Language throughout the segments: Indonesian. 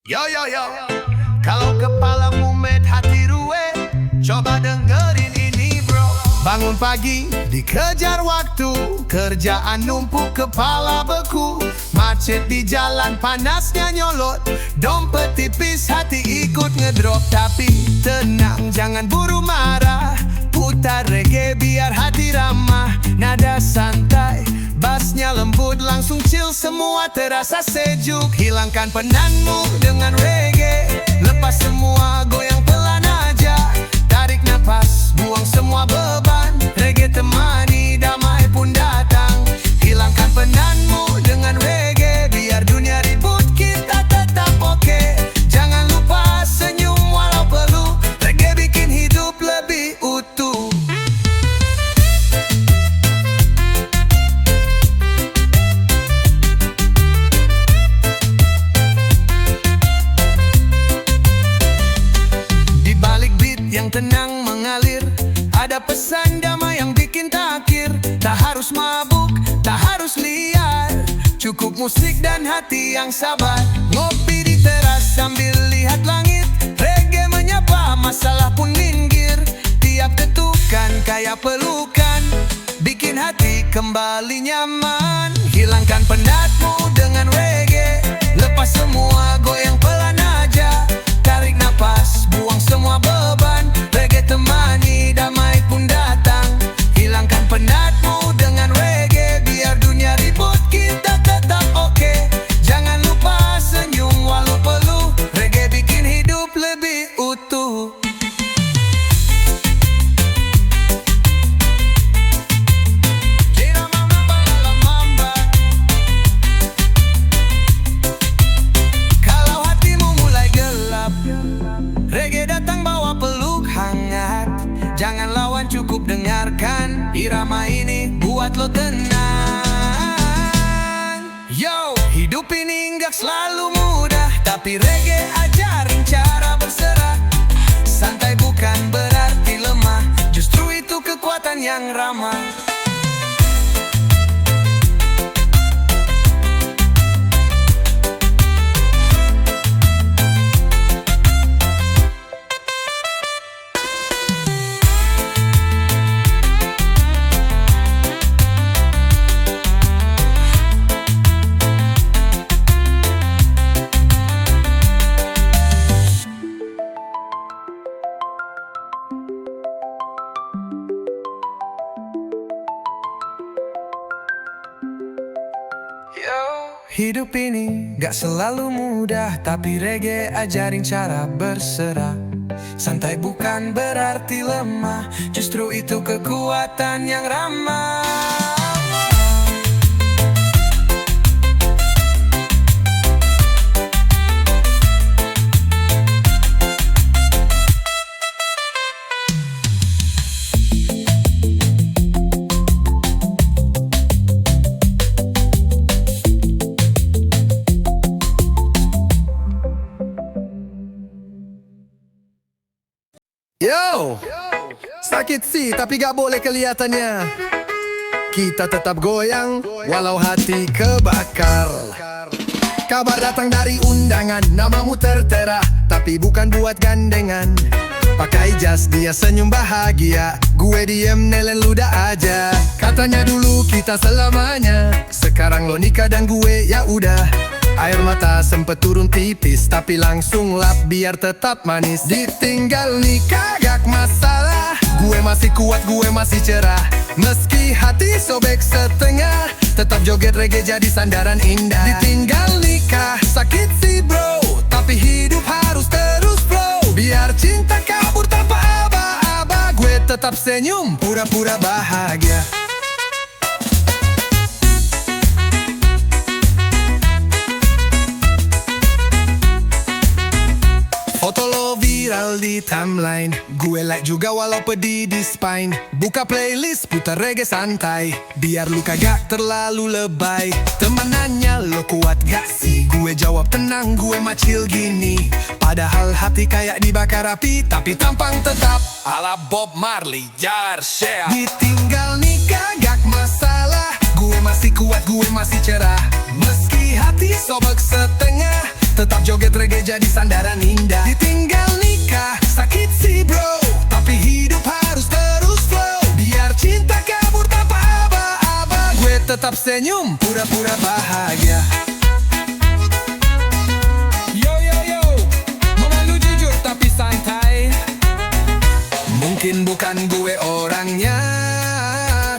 Yo yo yo, kalau kepalamu med hati ruwe, coba dengerin ini bro. Bangun pagi, dikejar waktu, kerjaan numpuk kepala beku. Macet di jalan, panasnya nyolot, dompet tipis hati ikut ngedrop. Tapi tenang, jangan buru marah, putar reggae biar hati ramah. Nada santai, bassnya lembut, langsung chill, semua terasa sejuk. Hilangkan penatmu dengan reggae, lepas semua, goyang pelan aja. Tarik nafas, buang semua beban, reggae temani, damai pun datang. Hilangkan penatmu dengan reggae, biar dunia ribut kita tetap oke. Jangan lupa senyum walau perlu, reggae bikin hidup lebih utuh. Yang tenang mengalir, ada pesan damai yang bikin takir. Tak harus mabuk, tak harus liar, cukup musik dan hati yang sabar. Ngopi di teras sambil lihat langit, reggae menyapa, masalah pun minggir. Tiap ketukan kayak pelukan, bikin hati kembali nyaman. Hilangkan penatmu dengan reggae, lepas semua, goyang pelan aja. Tarik napas, buang semua beban, reggae temani, damai pun datang. Hilangkan penatmu dengan reggae, biar dunia ribut kita tetap oke. Jangan lupa senyum walau perlu, reggae bikin hidup lebih utuh. Reggae datang bawa peluk hangat, jangan lawan, cukup dengarkan. Irama ini buat lo tenang. Yo, hidup ini nggak selalu mudah, tapi reggae ajarin cara berserah. Santai bukan berarti lemah, justru itu kekuatan yang ramah. Hidup ini gak selalu mudah, tapi reggae ajarin cara berserah. Santai bukan berarti lemah, justru itu kekuatan yang ramah. Yo, sakit sih tapi gak boleh kelihatannya. Kita tetap goyang walau hati kebakar. Kabar datang dari undangan, namamu tertera, tapi bukan buat gandengan. Pakai jas, dia senyum bahagia, gue diem nelen ludah aja. Katanya dulu kita selamanya, sekarang lo nikah dan gue ya udah. Air mata sempet turun tipis, tapi langsung lap biar tetap manis. Ditinggal nikah gak masalah, gue masih kuat, gue masih cerah. Meski hati sobek setengah, tetap joget reggae jadi sandaran indah. Ditinggal nikah sakit sih bro, tapi hidup harus terus bro. Biar cinta kabur tanpa aba-aba, gue tetap senyum pura-pura bahagia. Foto lo viral di timeline, gue like juga walau pedih di spine. Buka playlist, putar reggae santai, biar lu kagak terlalu lebay. Teman nanya lo kuat gak sih, gue jawab tenang, gue mah chill gini. Padahal hati kayak dibakar api, tapi tampang tetap ala Bob Marley, jar share. Ditinggal nikah gak masalah, gue masih kuat, gue masih cerah. Meski hati sobek setengah, Tetap joget reggae jadi sandaran indah. Ditinggal nikah sakit sih bro, tapi hidup harus terus flow. Biar cinta kabur tanpa aba-aba, gue tetap senyum pura-pura bahagia. Yo yo yo, memalu jujur tapi santai. Mungkin bukan gue orangnya,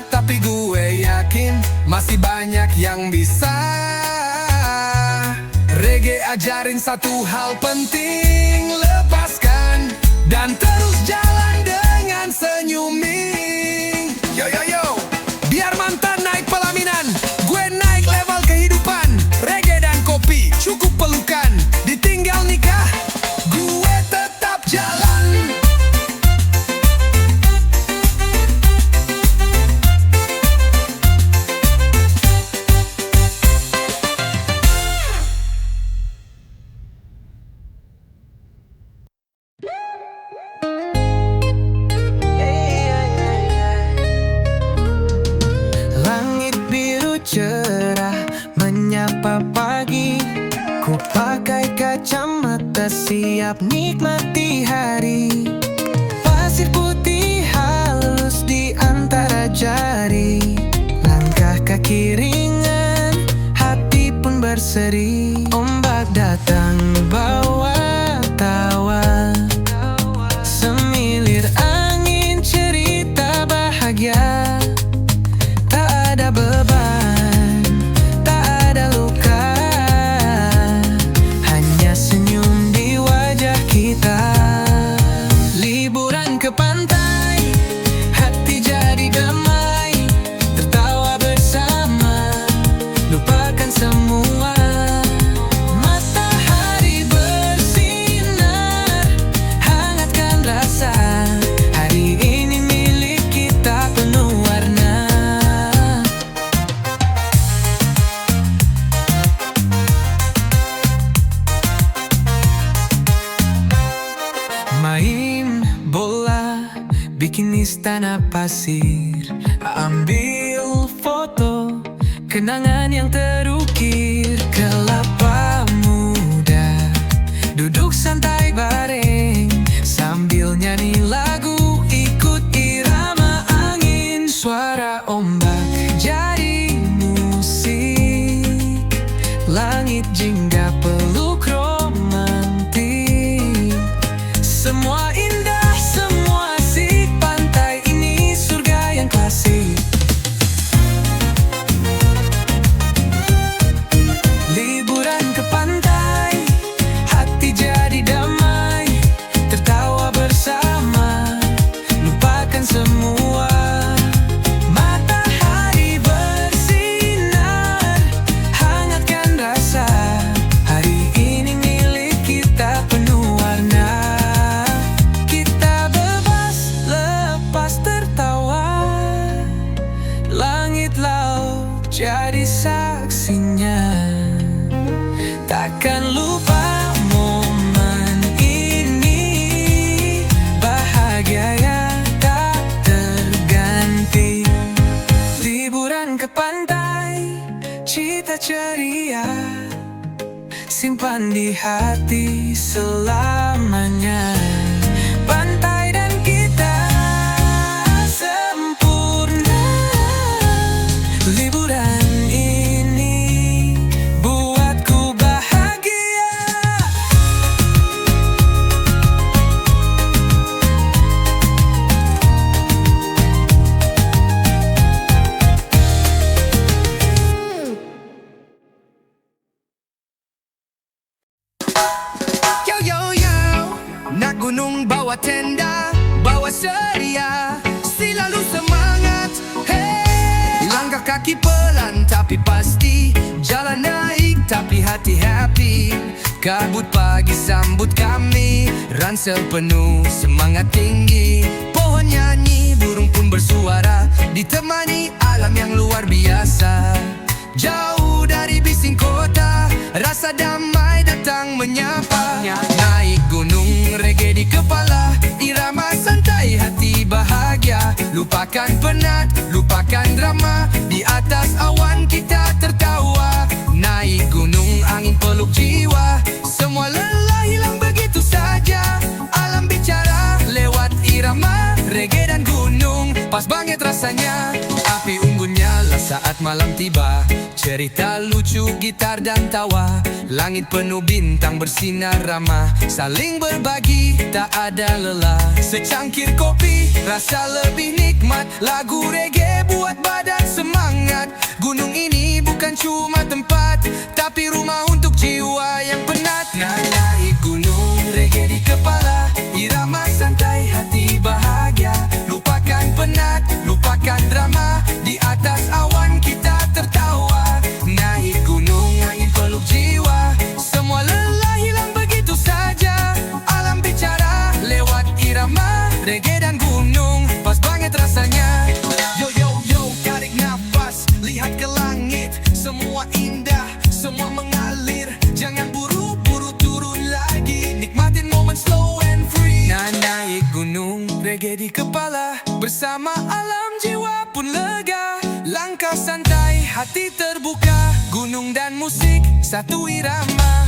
tapi gue yakin masih banyak yang bisa. Reggae ajarin satu hal penting, lepaskan dan terus jalan dengan senyumin. Yo yo yo, biar mantan naik pelaminan, gue naik level kehidupan. Reggae dan kopi cukup pelukan. Ditinggal nikah, gue tetap jalan. Cerah menyapa pagi, ku pakai kacamata siap nikmati hari. Pasir putih halus di antara jari, langkah kaki ringan, hati pun berseri. Ombak datang bawa tawa, semilir angin cerita bahagia. Tak ada beban, liburan ke pantai, hati jadi damai. Tertawa bersama, lupakan semua. Matahari bersinar, hangatkan rasa. Hari ini milik kita penuh warna. Main bola, bikin istana pasir, ambil foto, kenangan yang terukir. Kelapa muda, duduk santai bareng, sambil nyanyi lagu, ikut irama angin. Suara ombak jadi musik, langit jingga peluk romantik. Semua indah, semua asik, pantai ini surga yang klasik. Liburan ke pantai, hati jadi damai. Tertawa bersama, lupakan semua. Matahari bersinar, hangatkan rasa. Hari ini milik kita penuh warna. Langit laut jadi saksinya, takkan lupa momen ini. Bahagia yang tak terganti. Liburan ke pantai, cita ceria, simpan di hati selamanya. Pantai dan kita sempurna. Liburan ini buatku bahagia. Yo yo yo, naik gunung bawa tenda, bawa seria, selalu semangat. Hey, langkah kaki pelan tapi pasti, jalan naik tapi hati happy. Kabut pagi sambut kami, ransel penuh semangat tinggi. Pohon nyanyi, burung pun bersuara, ditemani alam yang luar biasa. Jauh dari bising kota, rasa damai datang menyapa. Naik gunung, reggae di kepala, irama santai, hati bahagia. Lupakan penat, lupakan drama, di atas awan kita tertawa. Naik gunung, angin peluk jiwa, rasanya. Api unggun nyala saat malam tiba, cerita lucu, gitar dan tawa. Langit penuh bintang bersinar ramah, saling berbagi tak ada lelah. Secangkir kopi rasa lebih nikmat, lagu reggae buat badan semangat. Gunung ini bukan cuma tempat, tapi rumah untuk jiwa yang penat. Naik gunung, reggae di kepala, irama santai, hati bahagia. Lupakan penat, lupakan drama, di atas awan kita tertawa. Naik gunung, angin peluk jiwa, semua lelah hilang begitu saja. Alam bicara lewat irama, reggae dan gunung, pas banget rasanya. Yo yo yo, tarik nafas, lihat ke langit, semua indah, semua mengalir. Jangan buru-buru turun lagi, nikmatin momen slow and free. Naik gunung, reggae di kepala, bersama alam jiwa pun lega. Langkah santai, hati terbuka, gunung dan musik satu irama.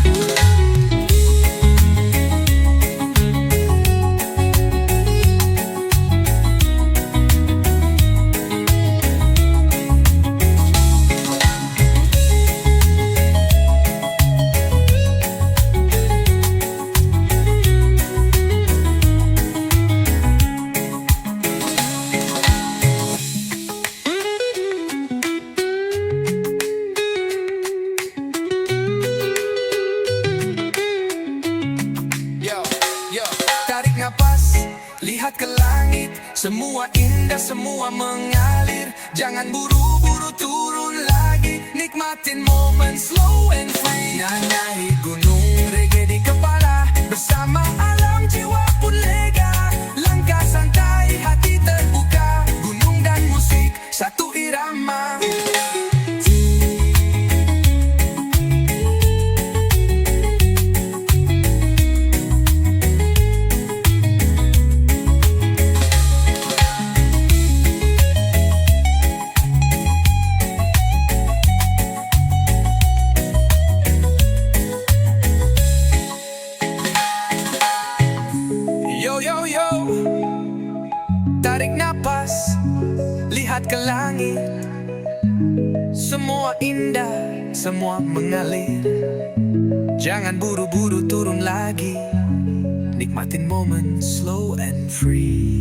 Tarik napas, lihat ke langit, semua indah, semua mengalir. Jangan buru-buru turun lagi, nikmatin momen slow and free. Naik gunung, reggae di kepala, bersama alam jiwa pun lega. Langkah santai, hati terbuka, gunung dan musik satu irama. Yo yo yo, tarik napas, lihat ke langit, semua indah, semua mengalir. Jangan buru-buru turun lagi, nikmatin momen slow and free.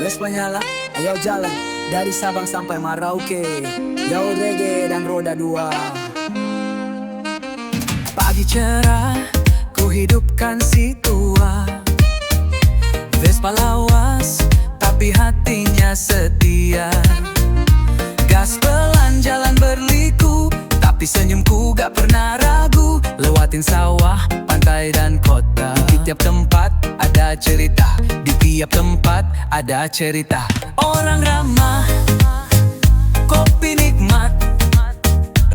Vespa nyala, ayo jalan dari Sabang sampai Merauke. Yo reggae dan roda dua. Pagi cerah, ku hidupkan si tua. Vespa lawas, tapi hatinya setia. Gas pelan jalan berliku, tapi senyumku gak pernah ragu. Lewatin sawah, pantai dan kota. Di tiap tempat ada cerita, di tiap tempat ada cerita. Orang ramah, kopi nikmat,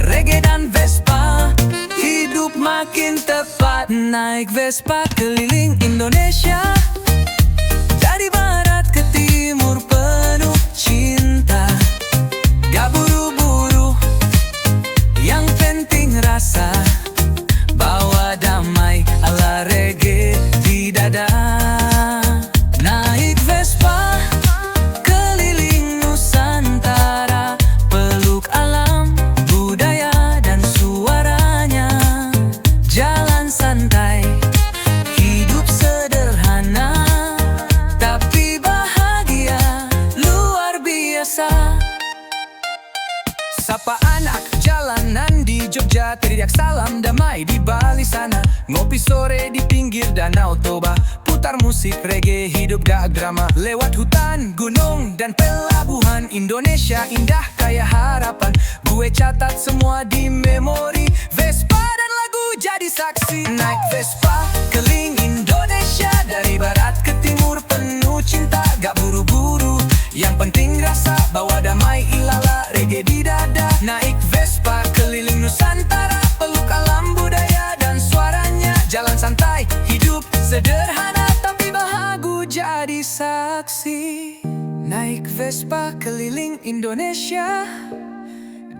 reggae dan Vespa, hidup makin tepat. Naik Vespa keliling Indonesia, dari barat ke timur penuh cinta. Gak buru-buru, yang penting rasa, bawa damai ala reggae di dada. Naik Vespa keliling Nusantara, peluk alam, budaya dan suaranya. Jalan santai, hidup sederhana, tapi bahagia luar biasa. Sapa anak jalanan di Jogja, teriak salam damai di Bali sana. Ngopi sore di pinggir Danau Toba, putar musik reggae hidup gak drama. Lewat hutan, gunung dan pelabuhan, Indonesia indah kayak harapan. Gue catat semua di memori, Vespa dan lagu jadi saksi. Naik Vespa keliling Indonesia, dari barat ke timur penuh cinta. Gak buru-buru, yang penting rasa, bawa damai ilala reggae di dada. Naik Vespa keliling Nusantara, peluk alam budaya dan suaranya. Jalan santai, hidup sederhana, tapi bahagia jadi saksi. Naik Vespa keliling Indonesia,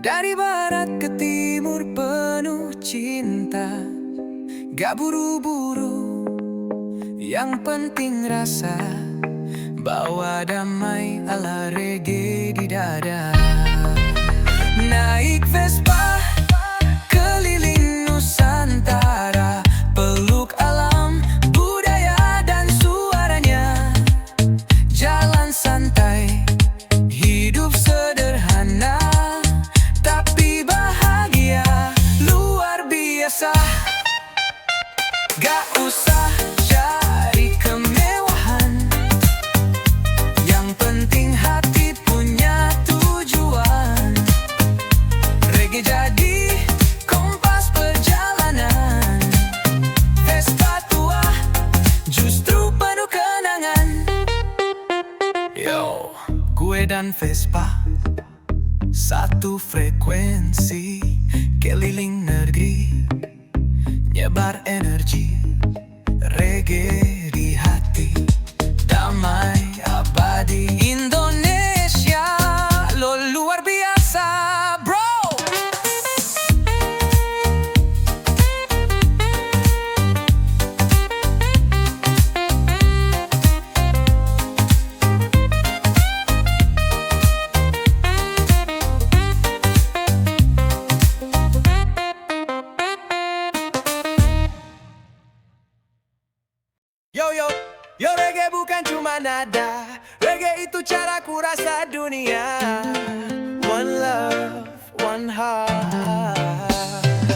dari barat ke timur penuh cinta. Gak buru-buru, yang penting rasa, bawa damai ala reggae di dada. Naik Vespa, keliling Nusantara, peluk alam, budaya dan suaranya. Jalan santai, hidup sederhana, tapi bahagia luar biasa. Gak usah cari kemewahan, yang penting hati punya tujuan. Reggae jadi kompas perjalanan. Vespa tua justru penuh kenangan. Yo, gue dan Vespa satu frekuensi, keliling negeri, nyebar energi. Reggae di hati, damai abadi. Indonesia lo luar biasa, bro. Yo, reggae bukan cuma nada, reggae itu cara ku rasa dunia. One love, one heart.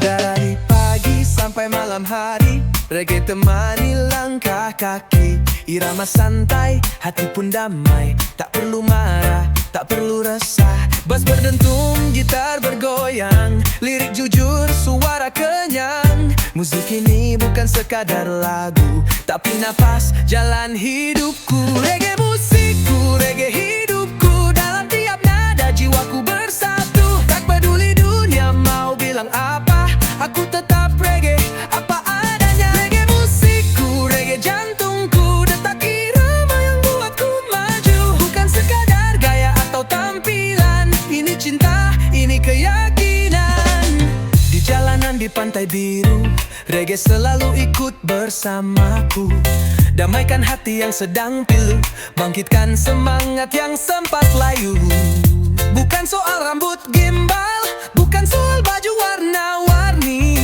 Dari pagi sampai malam hari, reggae temani langkah kaki. Irama santai, hati pun damai, tak perlu marah, tak perlu resah. Bass berdentum, gitar bergoyang, lirik jujur, suara kenyang. Musik ini bukan sekadar lagu, tapi napas jalan hidupku. Reggae musikku, reggae hidupku, dalam tiap nada jiwaku bersatu. Tak peduli dunia mau bilang apa, aku tetap reggae apa adanya. Reggae musikku, reggae jantungku, detak irama yang buatku maju. Bukan sekadar gaya atau tampilan, ini cinta, ini keyakinan. Di jalanan di pantai biru, reggae selalu ikut bersamaku. Damaikan hati yang sedang pilu, bangkitkan semangat yang sempat layu. Bukan soal rambut gimbal, bukan soal baju warna-warni,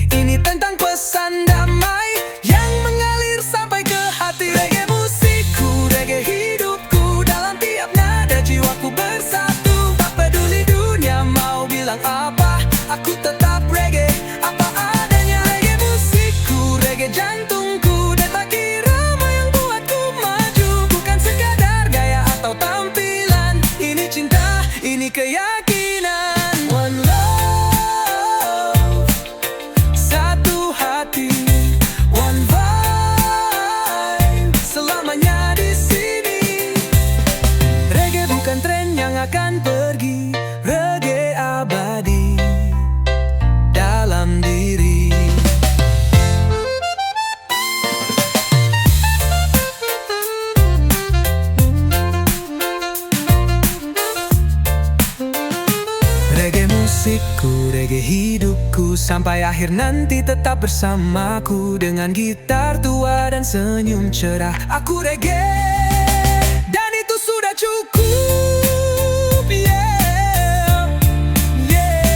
ini tentang pesan damai yang mengalir sampai ke hati. Reggae musikku, reggae hidupku, dalam tiap nada jiwaku bersatu. Tak peduli dunia mau bilang apa, aku tetap reggae apa adanya. Reggae musikku, reggae jantungku, detak irama yang buatku maju. Bukan sekadar gaya atau tampilan, ini cinta, ini keyakinan. One love, satu hati, one vibe, selamanya di sini. Reggae bukan tren yang akan pergi, reggae abadi dalam diri. Reggae musikku, reggae hidupku, sampai akhir nanti tetap bersamaku. Dengan gitar tua dan senyum cerah, aku reggae, dan itu sudah cukup. Yeah, yeah.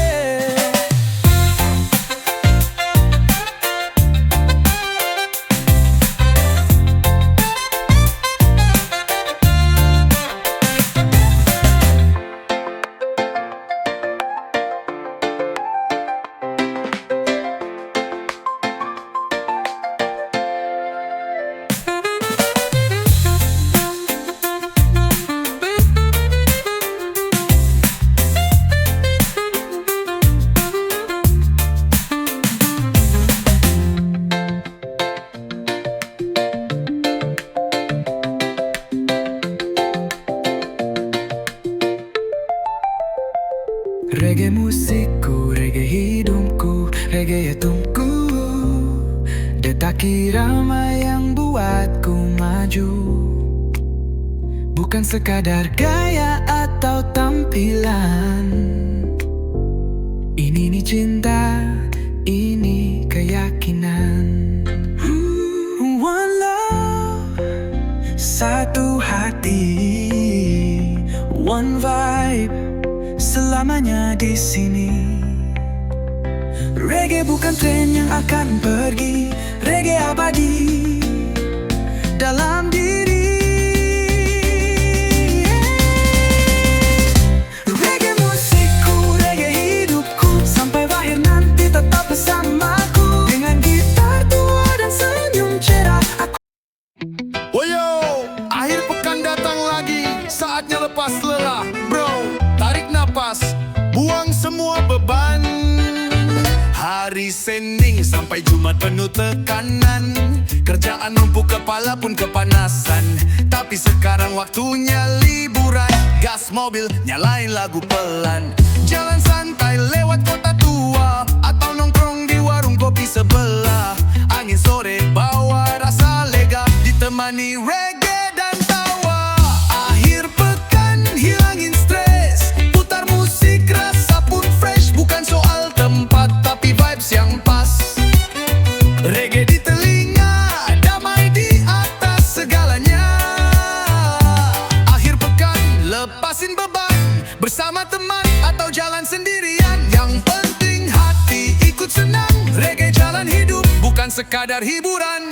Reggae musikku, reggae hidupku, reggae tungku, detak irama yang buatku maju. Bukan sekadar gaya atau tampilan, ini nih cinta, ini keyakinan. One vibe selamanya di sini. Reggae bukan tren yang akan pergi, reggae abadi dalam diri. Reggae musikku, reggae hidupku, sampai akhir nanti tetap bersamaku. Dengan gitar tua dan senyum cerah aku... Woyo, akhir pekan datang lagi, saatnya lepas lelah. Bro, tarik napas, buang semua beban. Hari Senin sampai Jumat penuh tekanan, kerjaan numpuk kepala pun kepanasan. Tapi sekarang waktunya liburan, gas mobil, nyalain lagu pelan. Jalan santai lewat kota tua, atau nongkrong di warung kopi sebelah. Angin sore bawa rasa lega, ditemani reggae dan tawa. Akhir pekan hilangin stres, putar musik rasa pun fresh. Bukan soal tempat tapi vibes yang pas. Reggae di telinga, damai di atas segalanya. Akhir pekan lepasin beban, bersama teman atau jalan sendirian. Yang penting hati ikut senang, reggae jalan hidup, bukan sekadar hiburan.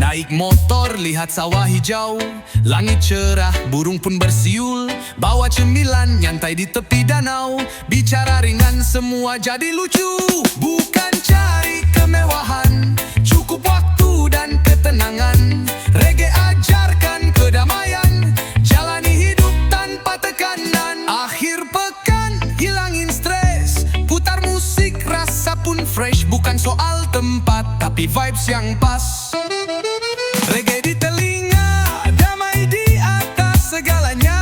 Naik motor, lihat sawah hijau, langit cerah, burung pun bersiul. Bawa cemilan, nyantai di tepi danau, bicara ringan, semua jadi lucu. Bukan cari kemewahan, cukup waktu dan ketenangan. Reggae ajarkan kedamaian, jalani hidup tanpa tekanan. Akhir pekan, hilangin stres, putar musik, rasa pun fresh. Bukan soal tempat, tapi vibes yang pas. Reggae di telinga, damai di atas segalanya.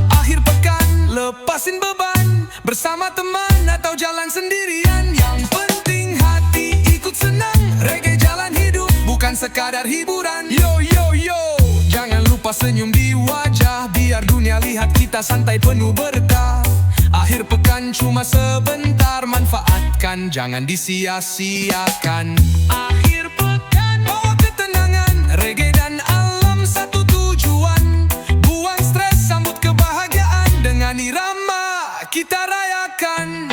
Akhir pekan, lepasin beban, bersama teman atau jalan sendirian. Yang penting hati ikut senang, reggae jalan hidup, bukan sekadar hiburan. Yo yo yo, jangan lupa senyum di wajah, biar dunia lihat kita santai penuh berkah. Akhir pekan cuma sebentar, manfaatkan, jangan disia-siakan. Akhir pekan bawa ketenangan, reggae dan alam satu tujuan. Buang stres, sambut kebahagiaan, dengan irama kita rayakan.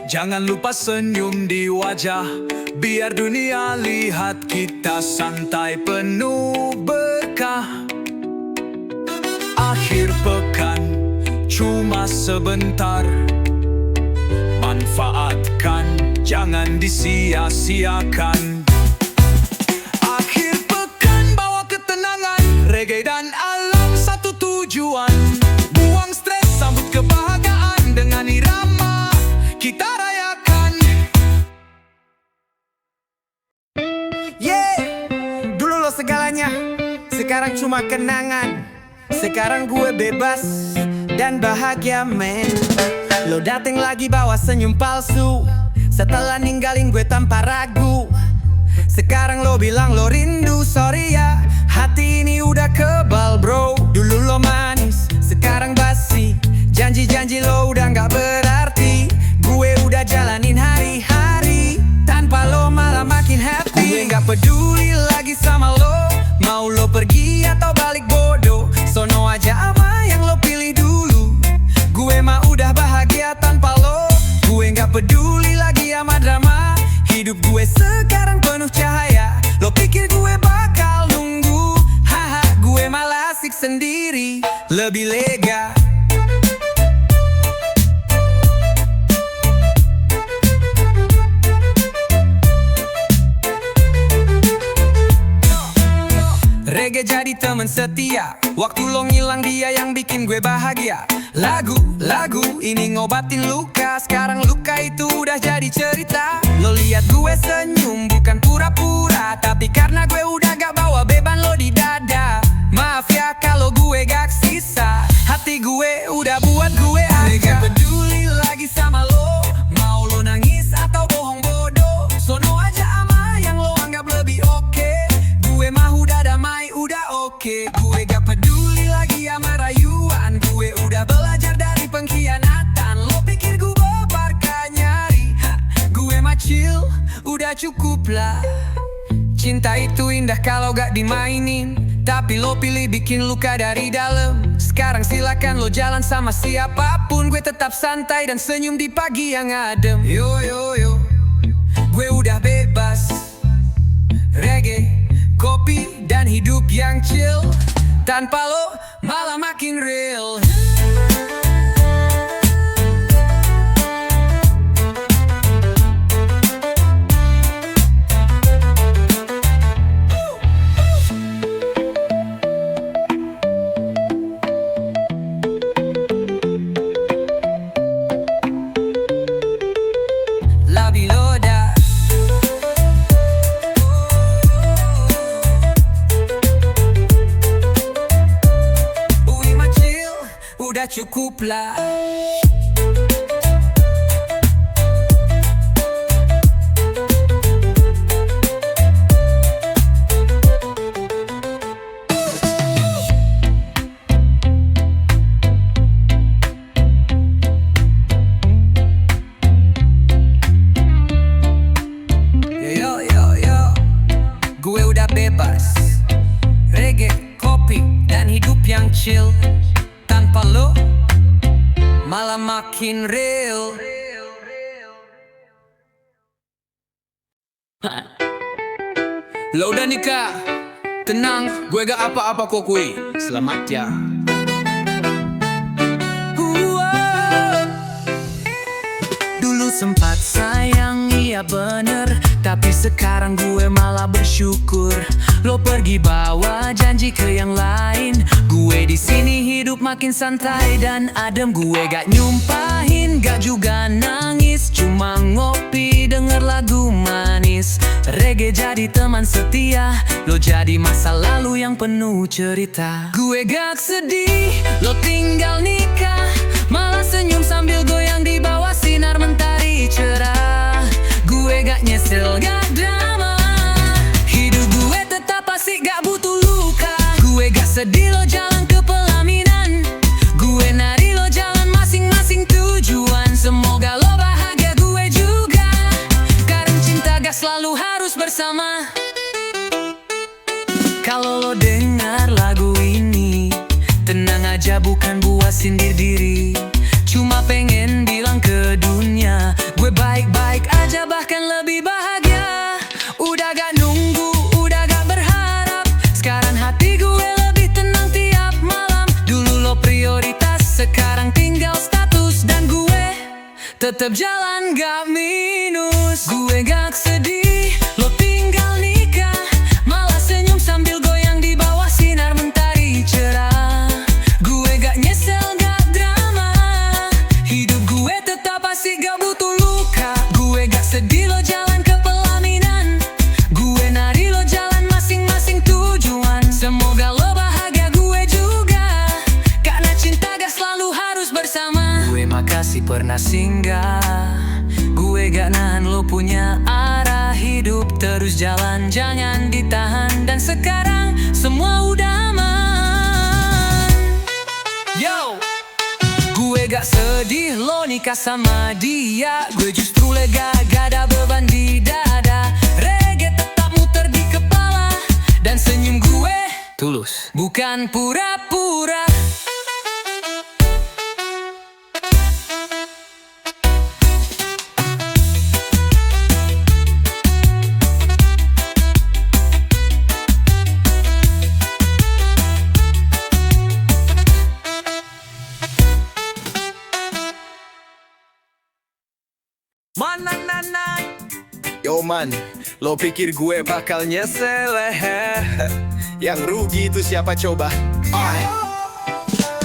Jangan lupa senyum di wajah, biar dunia lihat kita santai penuh berkah. Akhir pekan cuma sebentar, manfaatkan, jangan disia-siakan. Akhir pekan bawa ketenangan, reggae dan alam satu tujuan. Buang stres, sambut kebahagiaan, dengan irama kita rayakan. Dulu lo segalanya, sekarang cuma kenangan. Sekarang gue bebas dan bahagia men. Lo dateng lagi bawa senyum palsu, setelah ninggalin gue tanpa ragu. Sekarang lo bilang lo rindu, sorry ya, hati ini udah kebal bro. Dulu lo manis, sekarang basi, janji-janji lo udah gak berarti. Gue udah jalanin hari-hari, tanpa lo malah makin happy. Gue gak peduli lagi sama lo, mau lo pergi atau balik bodoh. Sono aja apa yang lo pilih dulu, gue mah udah bahagia tanpa lo. Gue gak peduli lagi sama drama, hidup gue sekarang penuh cahaya. Lo pikir gue bakal nunggu, haha, gue malah asik sendiri, lebih lega. reggae jadi temen setia. Waktu lo ngilang dia yang bikin gue bahagia. Lagu ini ngobatin luka. Sekarang luka itu udah jadi cerita. Lo lihat gue senyum bukan pura-pura, tapi karena gue udah gak bawa beban lo di dada. Maaf ya kalau gue gak sisa, hati gue udah buat gue aja. Gak peduli lagi sama lo, mau lo nangis atau bohong bodoh. Sono aja ama yang lo anggap lebih oke. Gue mah udah damai, udah oke. Gue gak peduli lagi sama rayuan. Gue udah belajar dari pengkhianatan. Lo pikir gue bebar gak nyari? Gue mah chill, udah cukup lah. Cinta itu indah kalau gak dimainin, tapi lo pilih bikin luka dari dalam. Sekarang silakan lo jalan sama siapapun. Gue tetap santai dan senyum di pagi yang adem. Yo, gue udah bebas. Reggae, kopi, dan hidup yang chill. Tanpa lo malah makin real. Udah cukup lah. Yo, gue udah bebas. Reggae, kopi, dan hidup yang chill. Tanpa lo malah makin real. Lo udah nikah? Tenang, gue gak apa-apa kok kui. Selamat ya. Dulu sempat sayang, iya bener, tapi sekarang gue malah bersyukur. Lo pergi bawa janji ke yang lain. Gue di sini hidup makin santai dan adem. Gue gak nyumpahin, gak juga nangis, cuma ngopi denger lagu manis. Reggae jadi teman setia, lo jadi masa lalu yang penuh cerita. Gue gak sedih, lo tinggal nikah, malah senyum sambil goyang di bawah sinar mentari cerah. Gue gak nyesel, gak drama. Hidup gue tetap asik, gak butuh luka. Gue gak sedih, lo jalan ke pelaminan. Gue nari, lo jalan masing-masing tujuan. Semoga lo bahagia, gue juga. Karena cinta gak selalu harus bersama. Kalau lo dengar lagu ini, tenang aja, bukan buat sindir diri. Cuma pengen bilang ke dunia, gue baik-baik aja, bahkan lebih bahagia. Udah gak nunggu, udah gak berharap. Sekarang hati gue lebih tenang tiap malam. Dulu lo prioritas, sekarang tinggal status. Dan gue tetap jalan gak minus. Gue gak sedih, lo tinggal nikah, malah senyum sambil goyang di bawah sinar mentari cerah. Gue gak nyesel, gak drama. Hidup gue tetap asik, gak butuh luka. Gue gak sedih, lo jalan ke pelaminan. Gue nari, lo jalan masing-masing tujuan. Semoga lo bahagia, gue juga. Karena cinta gak selalu harus bersama. Gue makasih pernah singgah. Gue gak nahan lo punya arah. Hidup terus jalan, jangan ditahan. Dan sekarang semua udah aman. Yo, gue gak sedih lo nikah sama dia. Gue justru lega, gak ada beban di dada. Reggae tetap muter di kepala. Dan senyum gue tulus, bukan pura-pura. Yo man, lo pikir gue bakal nyesel Yang rugi itu siapa coba?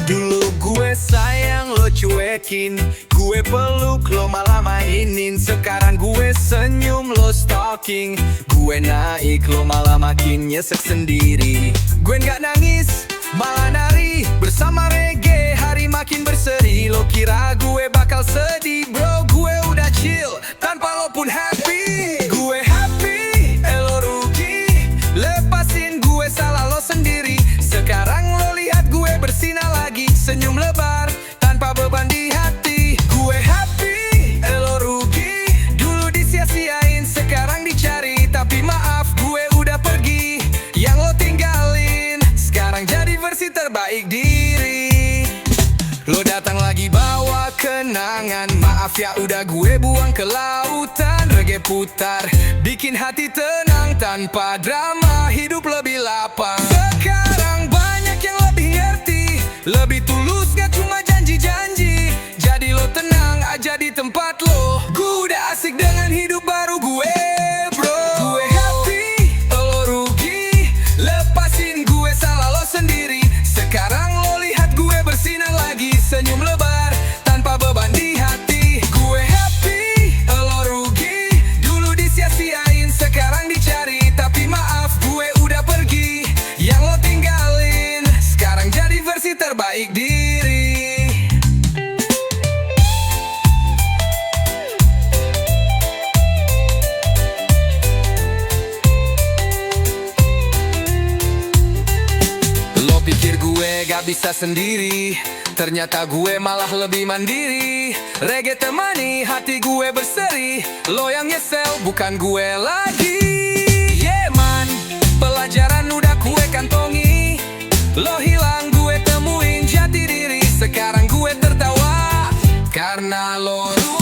Dulu gue sayang lo cuekin, gue peluk lo malah mainin. Sekarang gue senyum lo stalking, gue naik lo malah makin nyesek sendiri. Gue nggak nangis, malah nari bersama reggae, hari makin berseri. Lo kira gue bakal sedih, bro, gue udah chill tanpa lo pun happy. Gue happy, lo rugi, lepasin gue salah lo sendiri. Sekarang lo lihat gue bersinar lagi, senyum lebar tanpa beban di hati. Gue happy, lo rugi, dulu disia-siain, sekarang dicari. Tapi maaf, gue udah pergi, yang lo tinggalin sekarang jadi versi terbaik diri. Lo datang lagi bawa kenangan, maaf ya udah gue buang ke lautan. Reggae putar, bikin hati tenang tanpa drama, hidup lebih lapang. Sekarang banyak yang lebih ngerti, lebih tulus gak cuma janji-janji. Jadi lo tenang aja di tempat lo, gue udah asik dengan hidup baru gue, bro. Gue happy, lo rugi, lepasin gue salah lo sendiri. Sekarang lo lihat gue bersinar lagi, senyum lebar tanpa beban di hati. Gue happy, lo rugi, dulu disia-siain, sekarang dicari. Tapi maaf, gue udah pergi, yang lo tinggalin sekarang jadi versi terbaik diri. Lo pikir gue gak bisa sendiri, ternyata gue malah lebih mandiri. Reggae temani hati gue berseri, lo yang nyesel bukan gue lagi. Yeah man, pelajaran udah gue kantongi. Lo hilang gue temuin jati diri, sekarang gue tertawa karena lo rugi.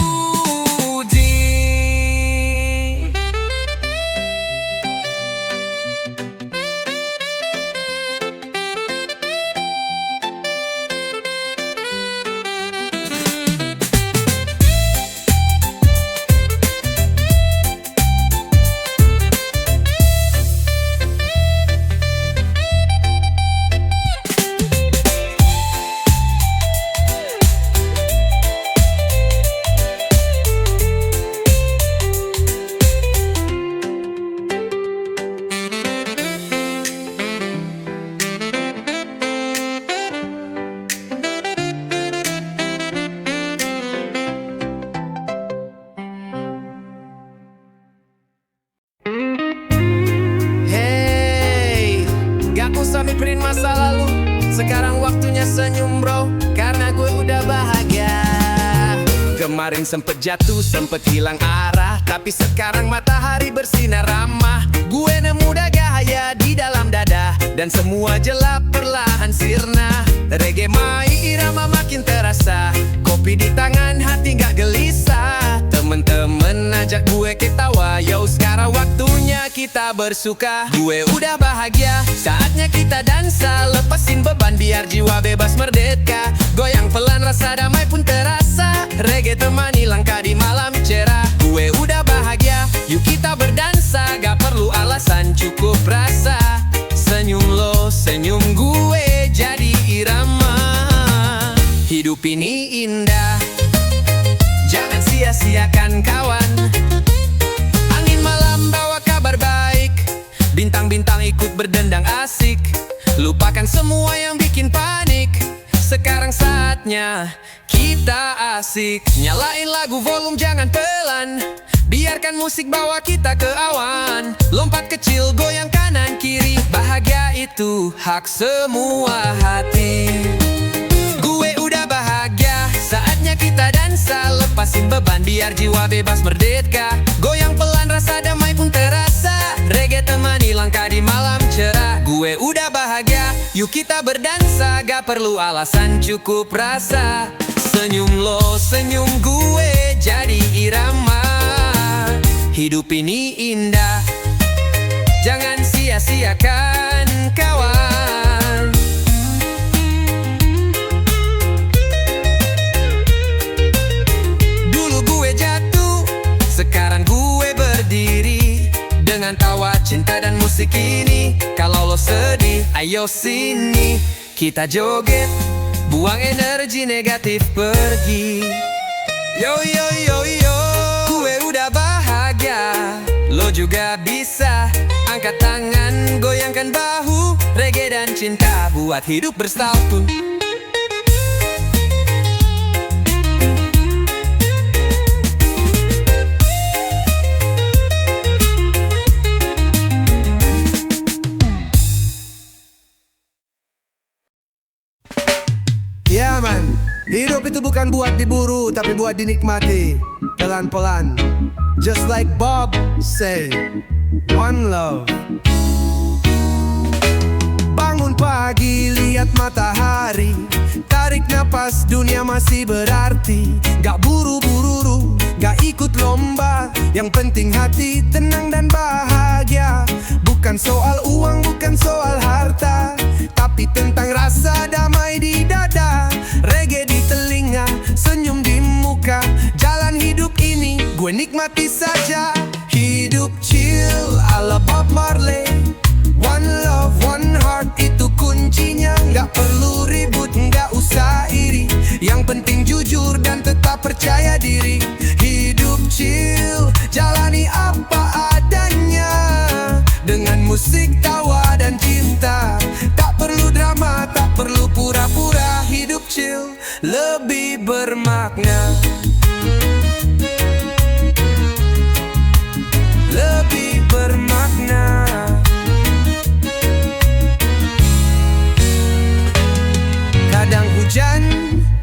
Mikirin masa lalu, sekarang waktunya senyum bro, karena gue udah bahagia. Kemarin sempet jatuh, sempet hilang arah, tapi sekarang matahari bersinar ramah. Gue nemu gaya di dalam dada, dan semua gelap perlahan sirna. Reggae mai irama makin terasa, kopi di tangan hati gak gelisah. Temen-temen ajak gue ketawa, yo sekarang waktunya kita bersuka. Gue udah bahagia, saatnya kita dansa, lepasin beban biar jiwa bebas merdeka. Goyang pelan rasa damai pun terasa, reggae temani langkah di malam cerah. Gue udah bahagia, yuk kita berdansa, gak perlu alasan cukup rasa. Senyum lo, senyum gue jadi irama. Hidup ini indah, jangan sia-siakan kawan. Angin malam bawa kabar baik, bintang-bintang ikut berdendang asik. Lupakan semua yang bikin panik, sekarang saatnya kita asik. Nyalain lagu volume jangan pelan, biarkan musik bawa kita ke awan. Lompat kecil goyang kanan kiri, bahagia itu hak semua hati. Gue udah bahagia, saatnya kita dansa, lepasin beban biar jiwa bebas merdeka. Goyang pelan rasa damai pun terasa, reggae temani langkah di malam cerah. Gue udah bahagia, yuk kita berdansa, gak perlu alasan cukup rasa. Senyum lo, senyum gue jadi irama. Hidup ini indah, jangan sia-siakan kawan. Dulu gue jatuh, sekarang gue berdiri, dengan tawa cinta dan musik ini. Kalau lo sedih Ayo sini kita joget, buang energi negatif pergi. Yo yo yo yo, gue udah bahagia, lo juga bisa. Angkat tangan, goyangkan bahu, reggae dan cinta buat hidup bersatu. Ya man, hidup itu bukan buat diburu, tapi buat dinikmati pelan-pelan. Just like Bob say, one love. Bangun pagi, lihat matahari, tarik napas, dunia masih berarti. Gak buru-buru, gak ikut lomba, yang penting hati tenang dan bahagia. Bukan soal uang, bukan soal harta, tapi tentang rasa damai di dada. Reggae di telinga, senyum di muka, jalan hidup ini gue nikmati saja. Hidup chill ala Bob Marley, one love, one heart, itu kuncinya. Gak perlu ribut, gak usah iri, yang penting jujur dan tetap percaya diri. Hidup chill, jalani apa adanya, dengan musik, tawa dan cinta. Tak perlu drama, tak perlu pura-pura. Hidup chill lebih bermakna, lebih bermakna. Kadang hujan,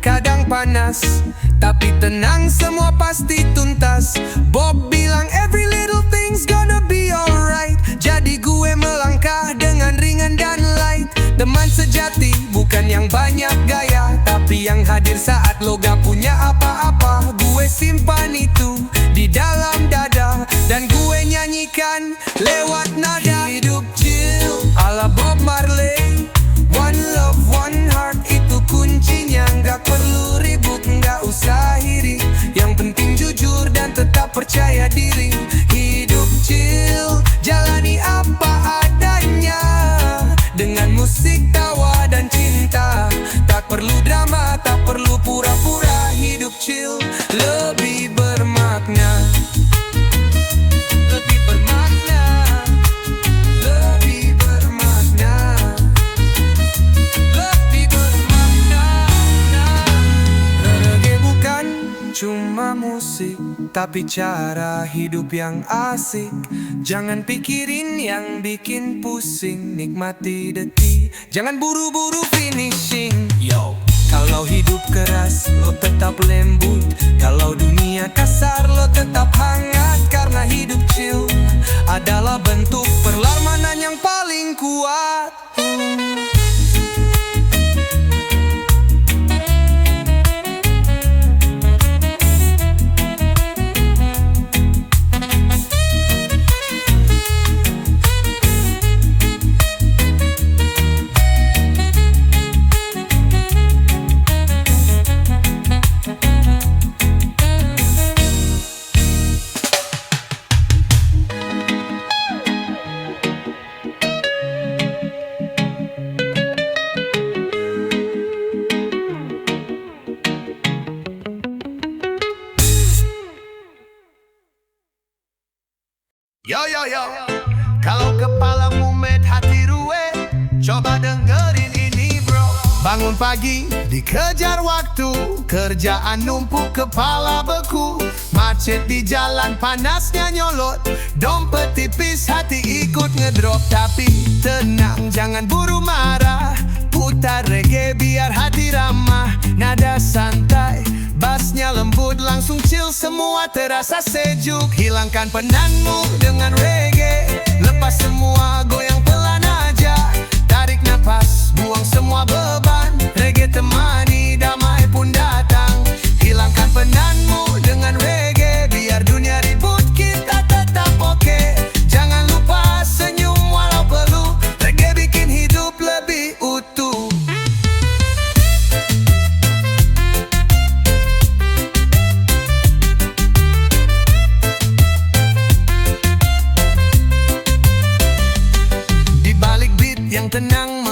kadang panas, tapi tenang, semua pasti tuntas. Bob bilang every little thing's gonna be alright. Jadi gue melangkah dengan ringan dan light. Teman sejati bukan yang banyak gaya, tapi yang hadir saat lo gak punya apa-apa. Gue simpan itu di dalam dada, dan gue nyanyikan lewat nada. Hidup chill ala Bob Marley, one love, one heart, itu kuncinya. Gak perlu ribut, gak usah iri, yang penting jujur dan tetap percaya diri. Hidup chill, jalani apa adanya, dengan musik, tawa dan cinta. Tak perlu drama, tak perlu pura-pura. Hidup chill lebih bermakna, lebih bermakna, lebih bermakna, lebih bermakna. Reggae bukan cuma musik, tapi cara hidup yang asik. Jangan pikirin yang bikin pusing, nikmati detik, jangan buru-buru finishing. Yo, kalau hidup keras, lo tetap lembut. Kalau dunia kasar, lo tetap hangat. Karena hidup chill adalah bentuk perlawanan yang paling kuat. Yo yo yo, kalau kepalamu med hati ruwe, coba dengerin ini bro. Bangun pagi, dikejar waktu, kerjaan numpuk, kepala beku. Macet di jalan, panasnya nyolot, dompet tipis, hati ikut ngedrop. Tapi tenang, jangan buru marah, putar reggae biar hati ramah. Nada santai, bassnya lembut, langsung chill, semua terasa sejuk. Hilangkan penatmu dengan reggae, lepas semua, goyang pelan aja. Tarik napas, buang semua beban, reggae temani, damai pun datang. Hilangkan penatmu dengan reggae, biar dunia ribut, kita tetap oke. Jangan lupa senyum walau perlu, reggae bikin hidup lebih utuh. Di balik beat yang tenang,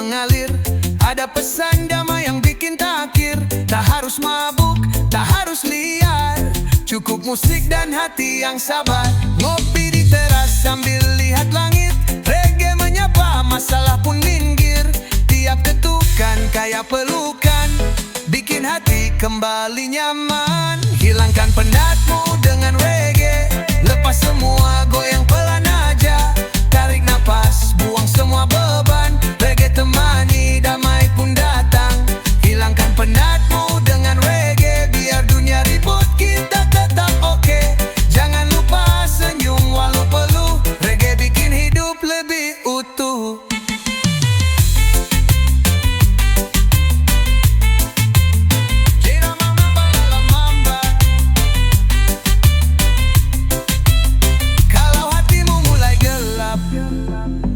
pesan damai yang bikin takir. Tak harus mabuk, tak harus liar, cukup musik dan hati yang sabar. Ngopi di teras sambil lihat langit, reggae menyapa, masalah pun minggir. Tiap ketukan kayak pelukan, bikin hati kembali nyaman. Hilangkan penatmu dengan reggae, lepas semua goyang pelan aja. Tarik napas, buang semua beban, reggae temani, damai pun datang. Hilangkan penatmu dengan reggae, biar dunia ribut kita tetap oke. Jangan lupa senyum walau peluh, reggae bikin hidup lebih utuh. Kalau hatimu mulai gelap,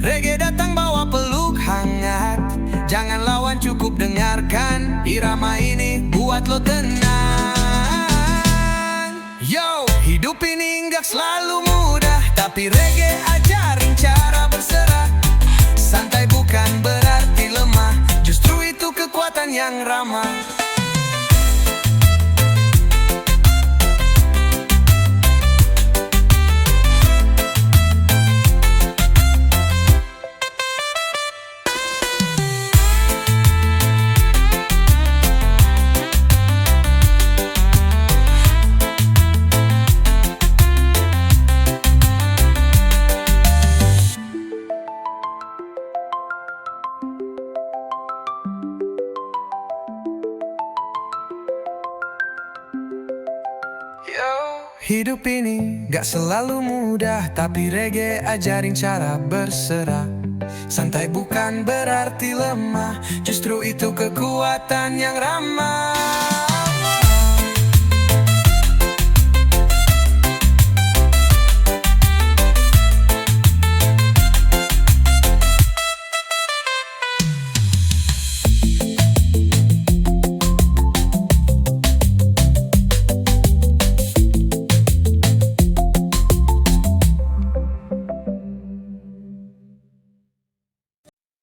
reggae datang bawa peluk hangat. Jangan lawan, cukup dengarkan, irama ini buat lo tenang. Yo, hidup ini nggak selalu mudah, tapi reggae ajarin cara berserah. Santai bukan berarti lemah, justru itu kekuatan yang ramah. Hidup ini gak selalu mudah, tapi reggae ajarin cara berserah. Santai bukan berarti lemah, justru itu kekuatan yang ramah.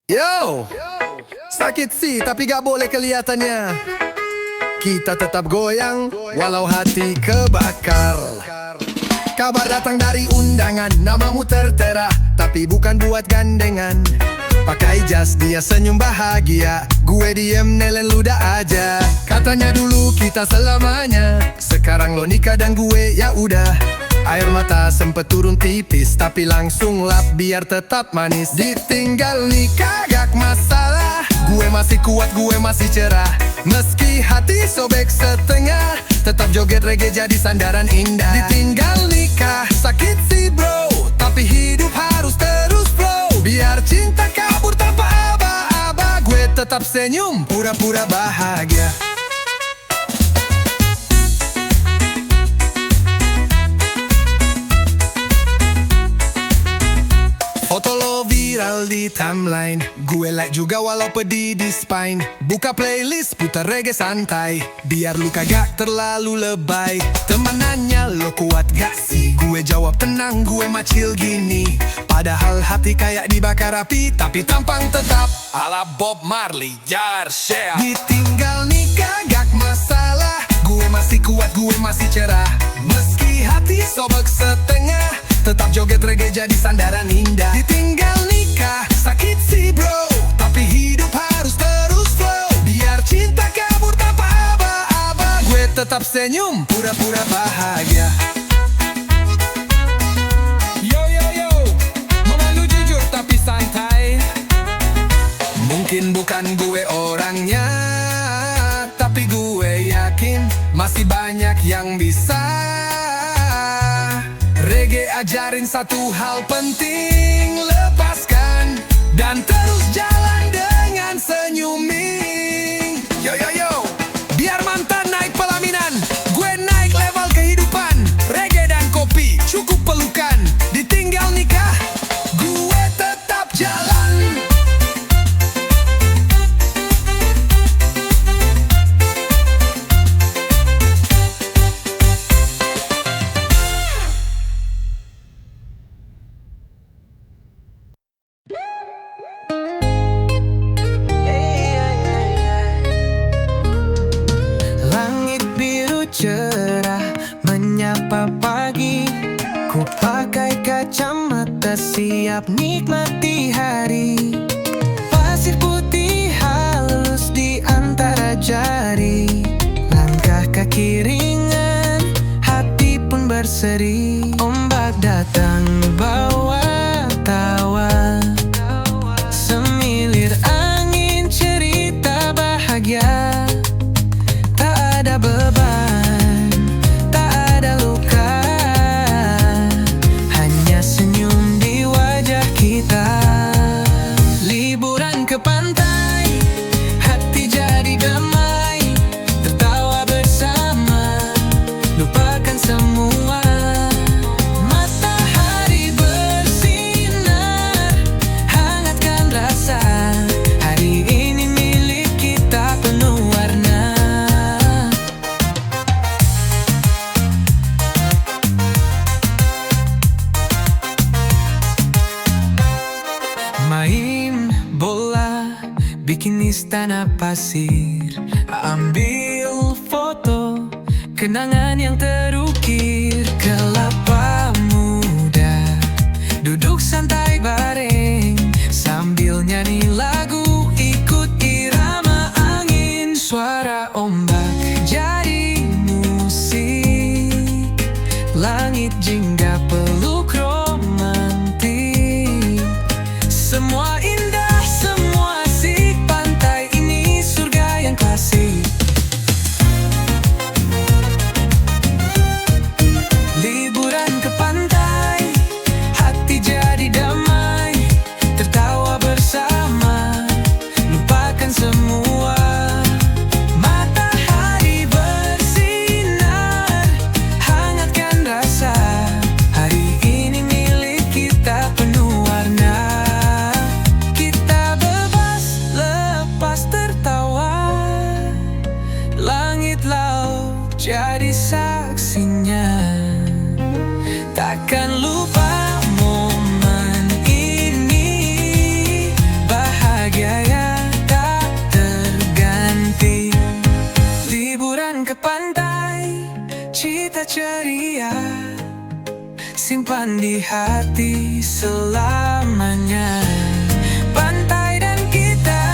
Yo, sakit sih tapi gak boleh kelihatannya. Kita tetap goyang walau hati kebakar. Kabar datang dari undangan, namamu tertera, tapi bukan buat gandengan. Pakai jas, dia senyum bahagia, gue diem nelen ludah aja. Katanya dulu kita selamanya, sekarang lo nikah dan gue ya udah. Air mata sempet turun tipis, tapi langsung lap biar tetap manis. Ditinggal nikah gak masalah, gue masih kuat, gue masih cerah. Meski hati sobek setengah, tetap joget reggae jadi sandaran indah. Ditinggal nikah sakit sih bro, tapi hidup harus terus flow. Biar cinta kabur tanpa aba-aba, gue tetap senyum, pura-pura bahagia. Foto lo viral di timeline, gue like juga walau pedih di spine. Buka playlist, putar reggae santai, biar lu kagak terlalu lebay. Teman nanya lo kuat gak sih, gue jawab tenang, gue macil gini. Padahal hati kayak dibakar api, tapi tampang tetap ala Bob Marley, jar share. Ditinggal nikah gak masalah, gue masih kuat, gue masih cerah. Meski hati sobek setengah, tetap joget reggae jadi sandaran indah. Ditinggal nikah sakit sih bro, tapi hidup harus terus flow. Biar cinta kabur tanpa aba-aba, gue tetap senyum, pura-pura bahagia. Yo yo yo, memalu jujur tapi santai. Mungkin bukan gue orangnya, tapi gue yakin masih banyak yang bisa. Reggae ajarin satu hal penting, lepaskan dan terus jalan dengan senyumin. Yo yo yo, biar mantan naik pelaminan, gue naik level kehidupan. Reggae dan kopi cukup pelukan. Ditinggal nikah, gue tetap jalan. kita siap nikmati hari. Pasir putih halus di antara jari, langkah kaki ringan, hati pun berseri. Ombak datang bawa tawa, semilir angin cerita bahagia. Tak ada beban, tak ada luka, hanya senyum di wajah kita. Liburan ke pantai, hati jadi damai, tertawa bersama, lupakan semua. Matahari bersinar, hangatkan rasa, hari ini milik kita penuh warna. Main bola, bikin istana pasir, ambil foto, kenangan yang terukir. Kelapa muda, duduk santai bareng, sambil nyanyi lagu, ikut irama angin. Suara ombak jadi musik, langit jingga peluk romantik. Semua indah, semua asik, pantai ini surga yang klasik. Liburan ke pantai, hati jadi damai, tertawa bersama, lupakan semua. Matahari bersinar, hangatkan rasa, hari ini milik kita penuh warna. Kita bebas lepas tertawa, langit laut jadi saksinya. Takkan lupa momen ini, bahagia yang tak terganti. Liburan ke pantai, cita ceria, simpan di hati selamanya. Pantai dan kita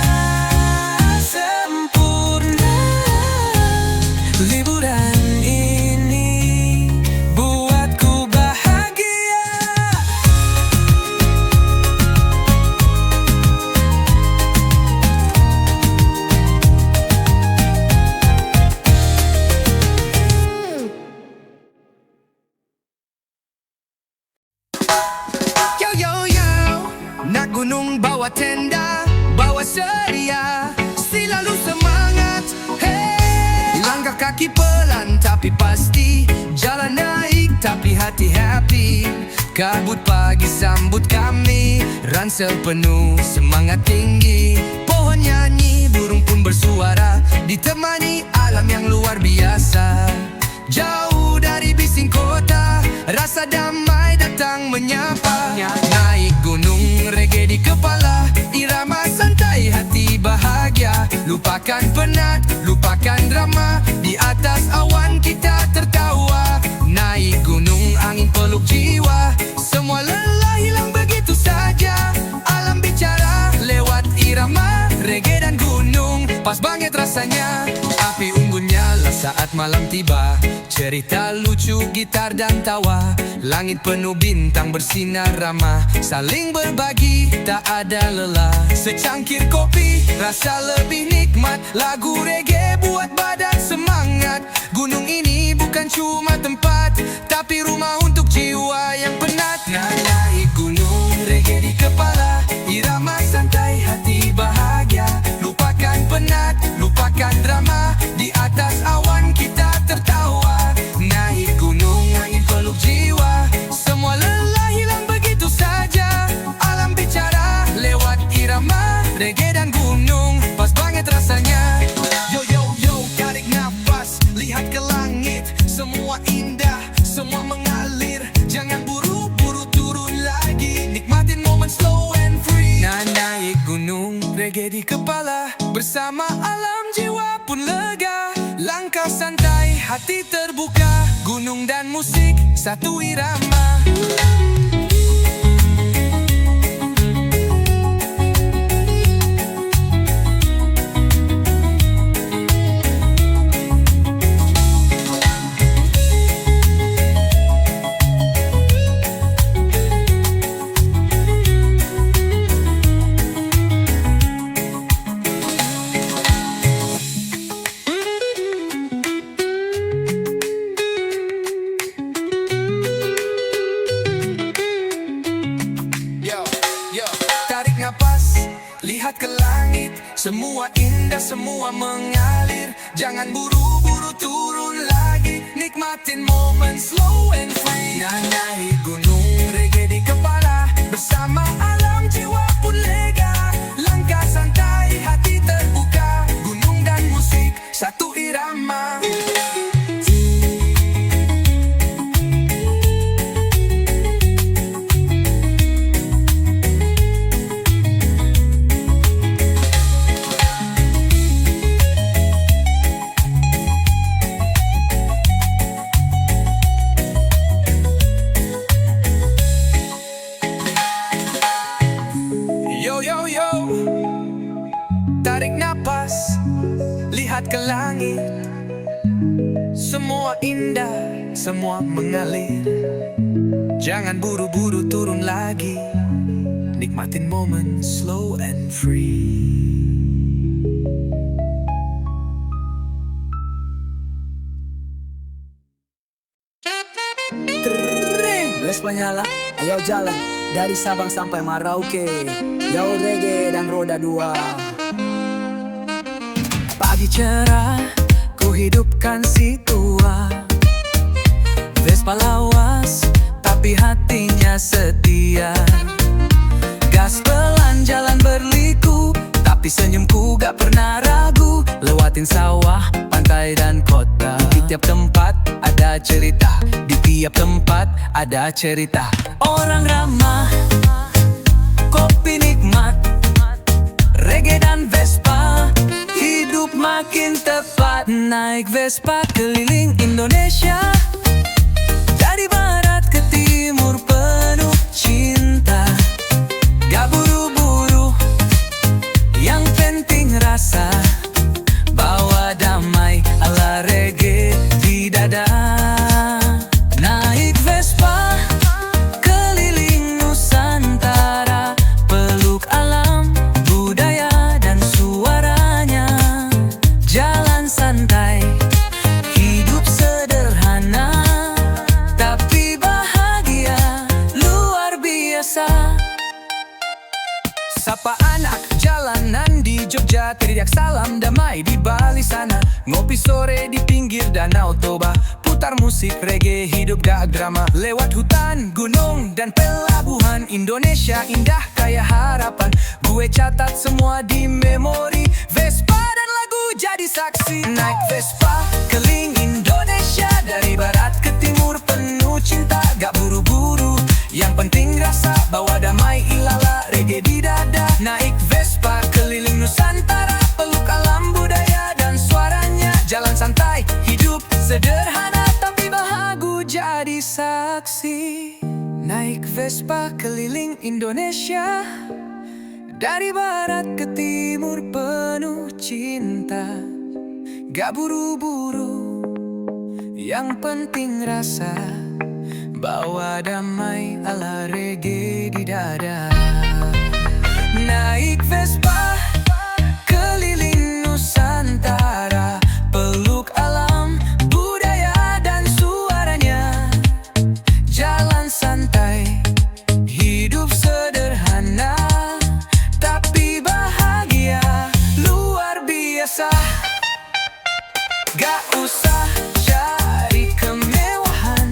sempurna. Liburan ini buatku bahagia. Yo yo yo, nak gunung bawa tenda, bawa sedia, selalu semangat. Hey, langkah kaki pelan tapi pasti, jalan naik tapi hati happy. Kabut pagi sambut kami, ransel penuh semangat tinggi. Pohon nyanyi, burung pun bersuara, ditemani alam yang luar biasa. Jauh dari bising kota, rasa damai datang menyapa. Naik gunung, reggae di kepala, irama santai, hati bahagia. Lupakan penat, lupakan drama, di atas awan kita tertawa. Naik gunung, angin peluk jiwa, semua lelah hilang begitu saja. Alam bicara lewat irama, reggae dan gunung, pas banget rasanya. Api unggun nyala saat malam tiba, cerita lucu, gitar dan tawa. Langit penuh bintang bersinar ramah, saling berbagi tak ada lelah. Secangkir kopi, rasa lebih nikmat, lagu reggae buat badan semangat. Gunung ini bukan cuma tempat, tapi rumah untuk jiwa yang penat. Naik gunung, reggae di kepala, irama santai, hati bahagia. Lupakan penat, lupakan drama, di atas awan kita tertawa. Naik gunung, angin peluk jiwa, semua lelah hilang begitu saja. Alam bicara lewat irama, reggae dan gunung, pas banget rasanya. Yo yo yo, tarik nafas, lihat ke langit, semua indah, semua mengalir. Jangan buru-buru turun lagi, nikmatin momen slow and free. Naik gunung, reggae di kepala, bersama alam jiwa pun lega. Langkah santai, hati terbuka, gunung dan musik satu irama. Lihat ke langit, semua indah, semua mengalir. Jangan buru-buru turun lagi, nikmatin momen slow and free. Naik gunung, reggae di kepala, bersama alam jiwa pun lega. Langkah santai, hati terbuka, gunung dan musik satu irama. Yo yo yo, tarik napas, lihat ke langit. Semua indah, semua mengalir. Jangan buru-buru turun lagi, nikmatin momen slow and free. Vespa nyala, ayo jalan dari Sabang sampai Merauke. Yo reggae dan roda dua. Pagi cerah, ku hidupkan si tua. Vespa lawas, tapi hatinya setia. Gas pelan jalan berliku, tapi senyumku gak pernah ragu. Lewatin sawah, pantai dan kota. Di tiap tempat ada cerita, di tiap tempat ada cerita. Orang ramah, kopi nikmat, reggae dan Vespa, hidup makin tepat. Naik Vespa keliling Indonesia, dari barat ke timur penuh cinta. Gak buru-buru, yang penting rasa, bawa damai ala reggae di dada. Naik Vespa keliling Nusantara, peluk alam, budaya dan suaranya. Jalan santai, hidup sederhana, tapi bahagia luar biasa. Sapa anak jalanan di Jogja, teriak salam damai di Bali sana. Ngopi sore di pinggir Danau Toba, putar musik reggae, hidup gak drama. Lewat hutan, gunung dan pelabuhan, Indonesia indah kayak harapan. Gue catat semua di memori, Vespa dan lagu jadi saksi. Naik Vespa keliling Indonesia, dari barat ke timur penuh cinta. Gak buru-buru, yang penting rasa, bawa damai ilala reggae di dada. Naik Vespa keliling Nusantara, peluk alam budaya dan suaranya. Jalan santai, hidup sederhana, tapi bahagia jadi saksi. Naik Vespa keliling Indonesia, dari barat ke timur penuh cinta. Gak buru-buru, yang penting rasa, bawa damai ala reggae di dada. Naik Vespa keliling Nusantara, peluk alam, budaya dan suaranya. Jalan santai, hidup sederhana, tapi bahagia luar biasa. Gak usah cari kemewahan,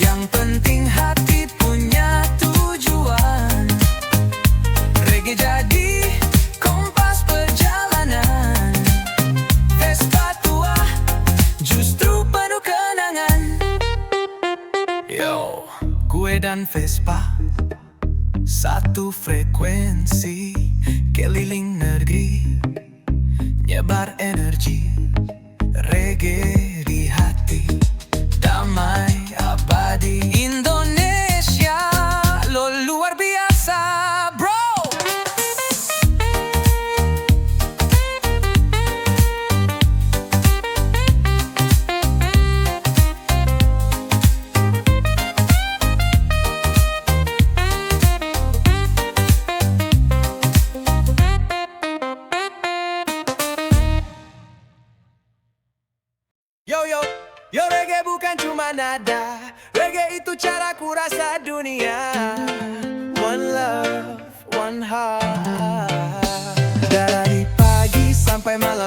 yang penting hati punya tujuan. Reggae jadi kompas perjalanan, Vespa tua justru penuh kenangan. Yo, gue dan Vespa satu frekuensi, keliling negeri, nyebar energi, reggae di hati, damai abadi. Indonesia lo luar biasa bro. Yo yo, yo reggae bukan cuma nada, reggae itu cara ku rasa dunia. One love, one heart.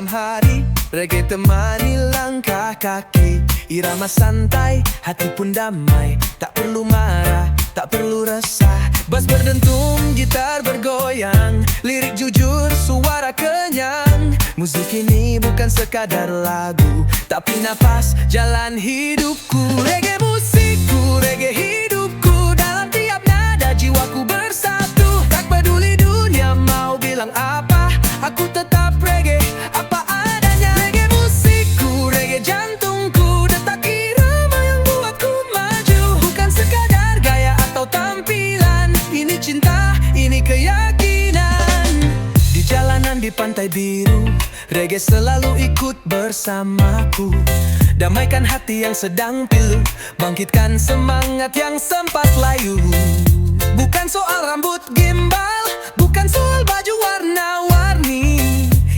malam hari, reggae temani langkah kaki. Irama santai, hati pun damai. Tak perlu marah, tak perlu resah. Bass berdentum, gitar bergoyang. Lirik jujur, suara kenyang. Musik ini bukan sekadar lagu, tapi nafas jalan hidupku. Reggae musikku, reggae hidupku. Dalam tiap nada jiwaku bersatu. Tak peduli dunia mau bilang apa, aku tetap reggae apa adanya. Reggae musikku, reggae jantungku. Detak irama yang buatku maju. Bukan sekadar gaya atau tampilan. Ini cinta, ini keyakinan. Di jalanan di pantai biru, reggae selalu ikut bersamaku. Damaikan hati yang sedang pilu, bangkitkan semangat yang sempat layu. Bukan soal rambut gimbal, bukan soal baju warna-warni.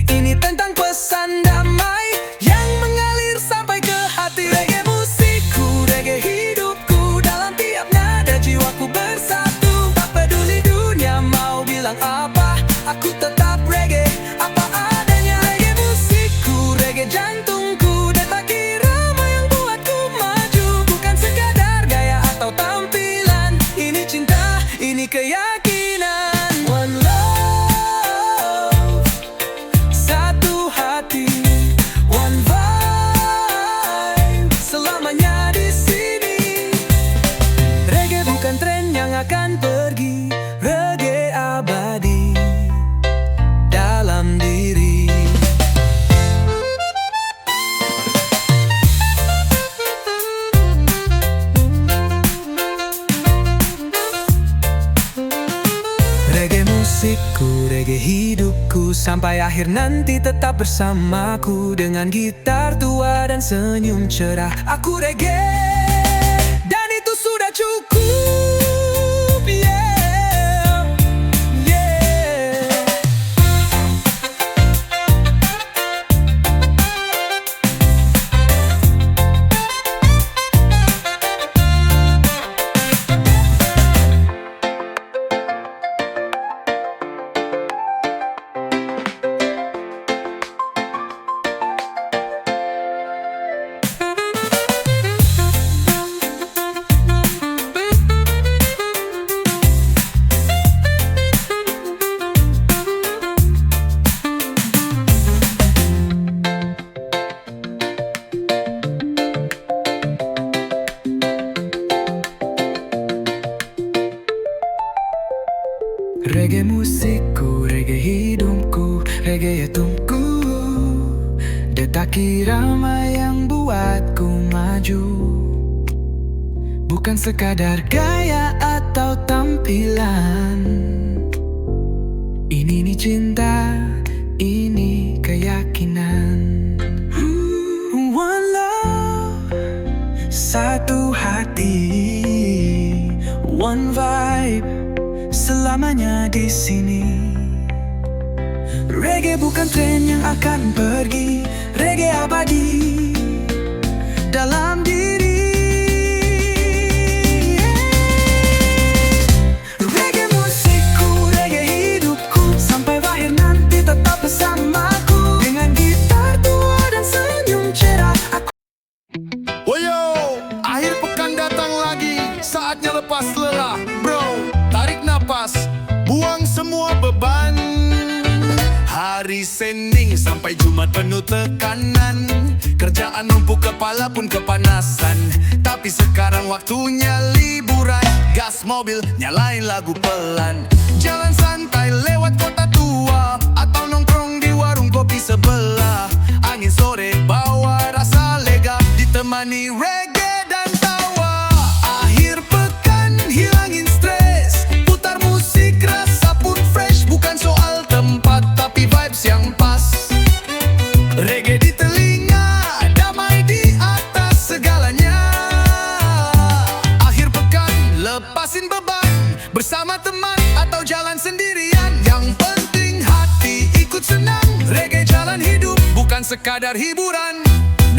Ini tentang pesan damai yang mengalir sampai ke hati. Reggae musikku, reggae hidupku. Dalam tiap nada jiwaku bersatu. Tak peduli dunia mau bilang apa, aku tetap reggae apa adanya. Reggae musikku, reggae jantungku. Detak irama yang buatku maju. Bukan sekadar gaya atau tampilan. Ini cinta, ini keyakinan. One love, satu hati. One vibe, selamanya di sini. Reggae bukan tren yang akan pergi. Reggae abadi dalam diri. Reggae musikku, reggae hidupku. Sampai akhir nanti tetap bersamaku. Dengan gitar tua dan senyum cerah, aku reggae, dan itu sudah cukup. Yeah, yeah. Reggae musikku, reggae hidupku. Reggae yaitumku. Detak irama yang buatku maju. Bukan sekadar gaya atau tampilan. Ini cinta, ini keyakinan. One love, satu hati. One vibe, selamanya di sini. Reggae bukan tren yang akan pergi. Reggae abadi dalam diri. Reggae musikku, reggae hidupku. Sampai akhir nanti tetap bersamaku. Dengan gitar tua dan senyum cerah, aku... Woyo, akhir pekan datang lagi. Saatnya lepas lelah, bro. Tarik napas, buang semua beban. Hari Senin sampai Jumat penuh tekanan. Kerjaan numpuk kepala pun kepanasan. Tapi sekarang waktunya liburan. Gas mobil, nyalain lagu pelan. Jalan santai lewat kota tua. Atau nongkrong di warung kopi sebelah. Angin sore bawa rasa lega. Ditemani reggae dan tawa. Akhir pekan hilangin stres. Putar musik rasa pun fresh. Bukan soal tempat tapi vibes yang pas. Reggae di telinga, damai di atas segalanya. Akhir pekan lepasin beban. Bersama teman atau jalan sendirian. Yang penting hati ikut senang. Reggae jalan hidup, bukan sekadar hiburan.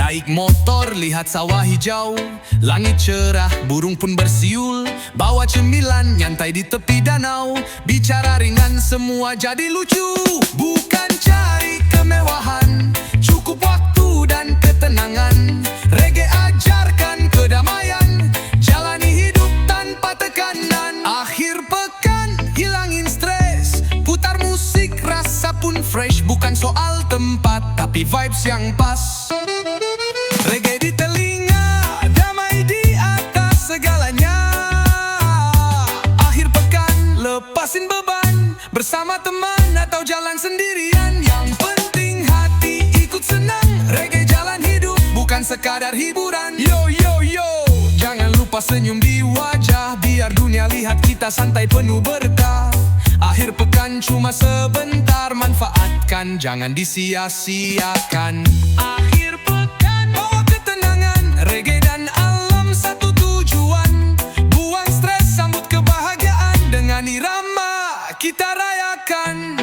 Naik motor, lihat sawah hijau, langit cerah, burung pun bersiul. Bawa cemilan, nyantai di tepi danau, bicara ringan, semua jadi lucu. Bukan cari kemewahan, cukup waktu dan ketenangan. Reggae ajarkan kedamaian, jalani hidup tanpa tekanan. Akhir pekan, hilangin stres, putar musik, rasa pun fresh. Bukan soal tempat, tapi vibes yang pas. Reggae di telinga, damai di atas segalanya. Akhir pekan, lepasin beban, bersama teman atau jalan sendirian. Yang penting hati ikut senang, reggae jalan hidup, bukan sekadar hiburan. Yo yo yo, jangan lupa senyum di wajah, biar dunia lihat kita santai penuh berkah. Akhir pekan cuma sebentar, manfaatkan, jangan disia-siakan. Akhir pekan, bawa ketenangan, reggae dan alam satu tujuan. Buang stres, sambut kebahagiaan, dengan irama kita rayakan.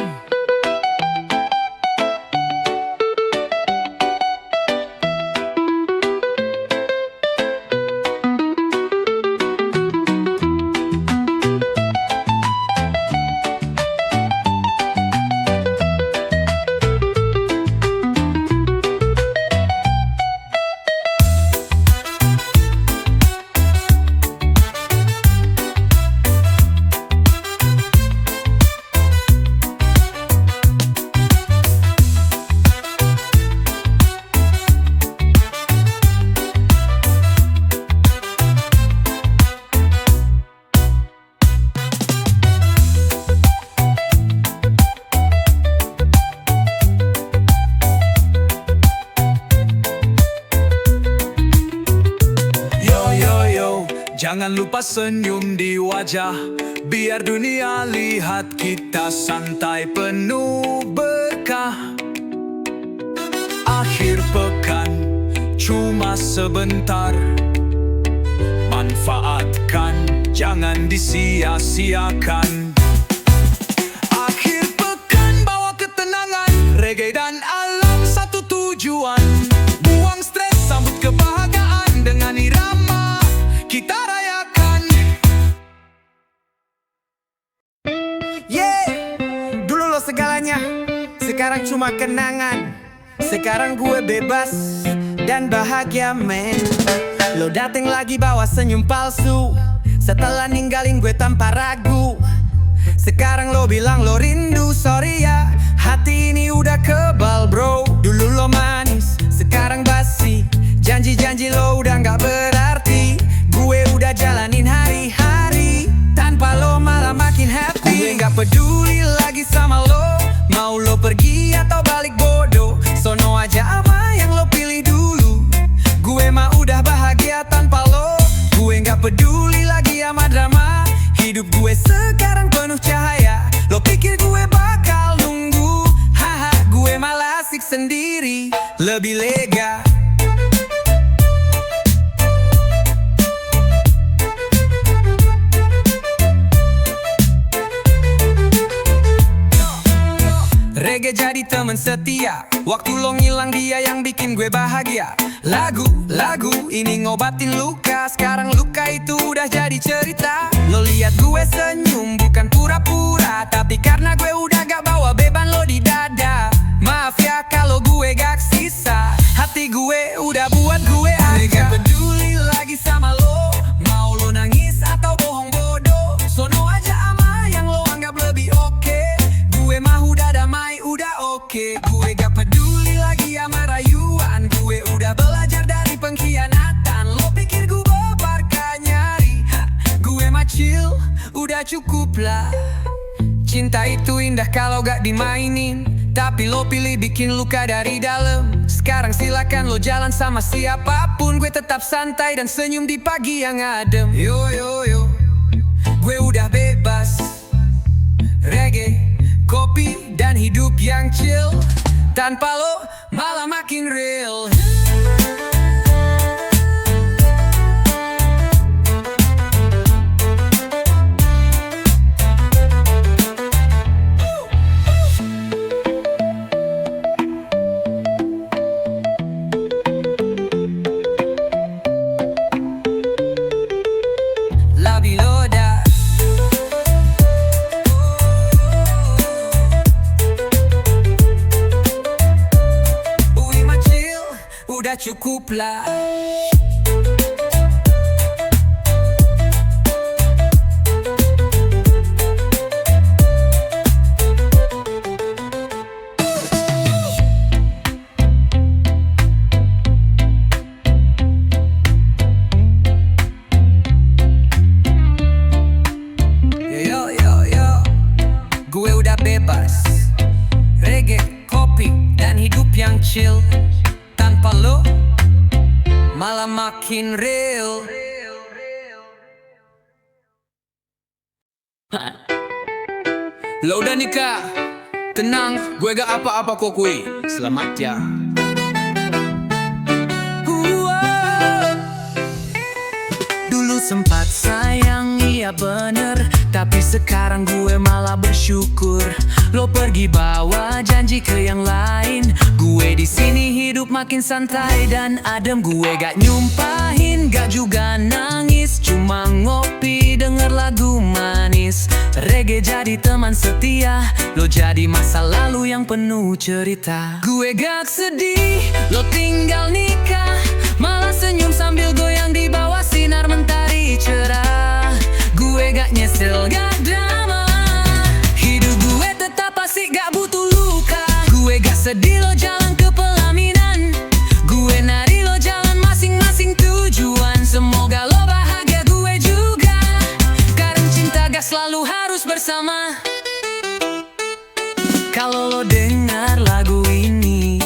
Jangan lupa senyum di wajah, biar dunia lihat kita santai penuh berkah. Akhir pekan cuma sebentar, manfaatkan, jangan disia-siakan. Akhir pekan bawa ketenangan, reggae dan alam satu tujuan. Buang stres, sambut kebahagiaan, dengan irama kita rayakan. Dulu lo segalanya, sekarang cuma kenangan. Sekarang gue bebas dan bahagia men. Lo dateng lagi bawa senyum palsu, setelah ninggalin gue tanpa ragu. Sekarang lo bilang lo rindu, sorry ya, hati ini udah kebal bro. Dulu lo manis, sekarang basi, janji-janji lo udah gak berarti. Gue udah jalanin hari-hari, tanpa lo malah makin happy. Gue gak peduli lagi sama lo, mau lo pergi atau balik bodoh. Sono aja ama yang lo pilih dulu, gue mah udah bahagia tanpa lo. Gue gak peduli lagi sama drama, hidup gue sekarang penuh cahaya. Lo pikir gue bakal nunggu, haha, gue malah asik sendiri, lebih lega. Reggae jadi temen setia, waktu lo ngilang dia yang bikin gue bahagia. Lagu ini ngobatin luka, sekarang luka itu udah jadi cerita. Lo lihat gue senyum bukan pura-pura, tapi karena gue udah gak bawa beban lo di dada. Maaf ya kalau gue gak sisa, hati gue udah buat gue agak. Gak peduli lagi sama lo, mau lo nangis atau bohong bodoh. Sono aja ama yang lo anggap lebih oke. Gue mah udah damai, udah oke. Gue gak peduli lagi sama rayuan, gue udah belajar dari pengkhianatan. Lo pikir gue barca nyari, gue mah chill, udah cukup lah. Cinta itu indah kalau gak dimainin, tapi lo pilih bikin luka dari dalam. Sekarang silakan lo jalan sama siapapun, gue tetap santai dan senyum di pagi yang adem. Yo yo yo, gue udah bebas. Reggae, kopi, dan hidup yang chill, tanpa lo malah makin real. cukuplah. Gue udah bebas, reggae, kopi, dan hidup yang chill. Tanpa lo, malah makin real. Lo udah nikah, tenang, gue gak apa-apa kok kui. Selamat ya. Dulu sempat sayang, iya bener, tapi sekarang gue malah bersyukur. Lo pergi bawa janji ke yang lain, gue di sini hidup makin santai dan adem. Gue gak nyumpahin, gak juga nangis, cuma ngopi denger lagu manis. Reggae jadi teman setia, lo jadi masa lalu yang penuh cerita. Gue gak sedih, lo tinggal nikah, malah senyum sambil goyang di bawah sinar mentari cerah. Gue gak nyesel, gak drama, hidup gue tetap asik, gak butuh luka. Gue gak sedih, lo jalan ke pelaminan, gue nari, lo jalan masing-masing tujuan. Semoga lo bahagia, gue juga, karena cinta gak selalu harus bersama. Kalau lo dengar lagu ini,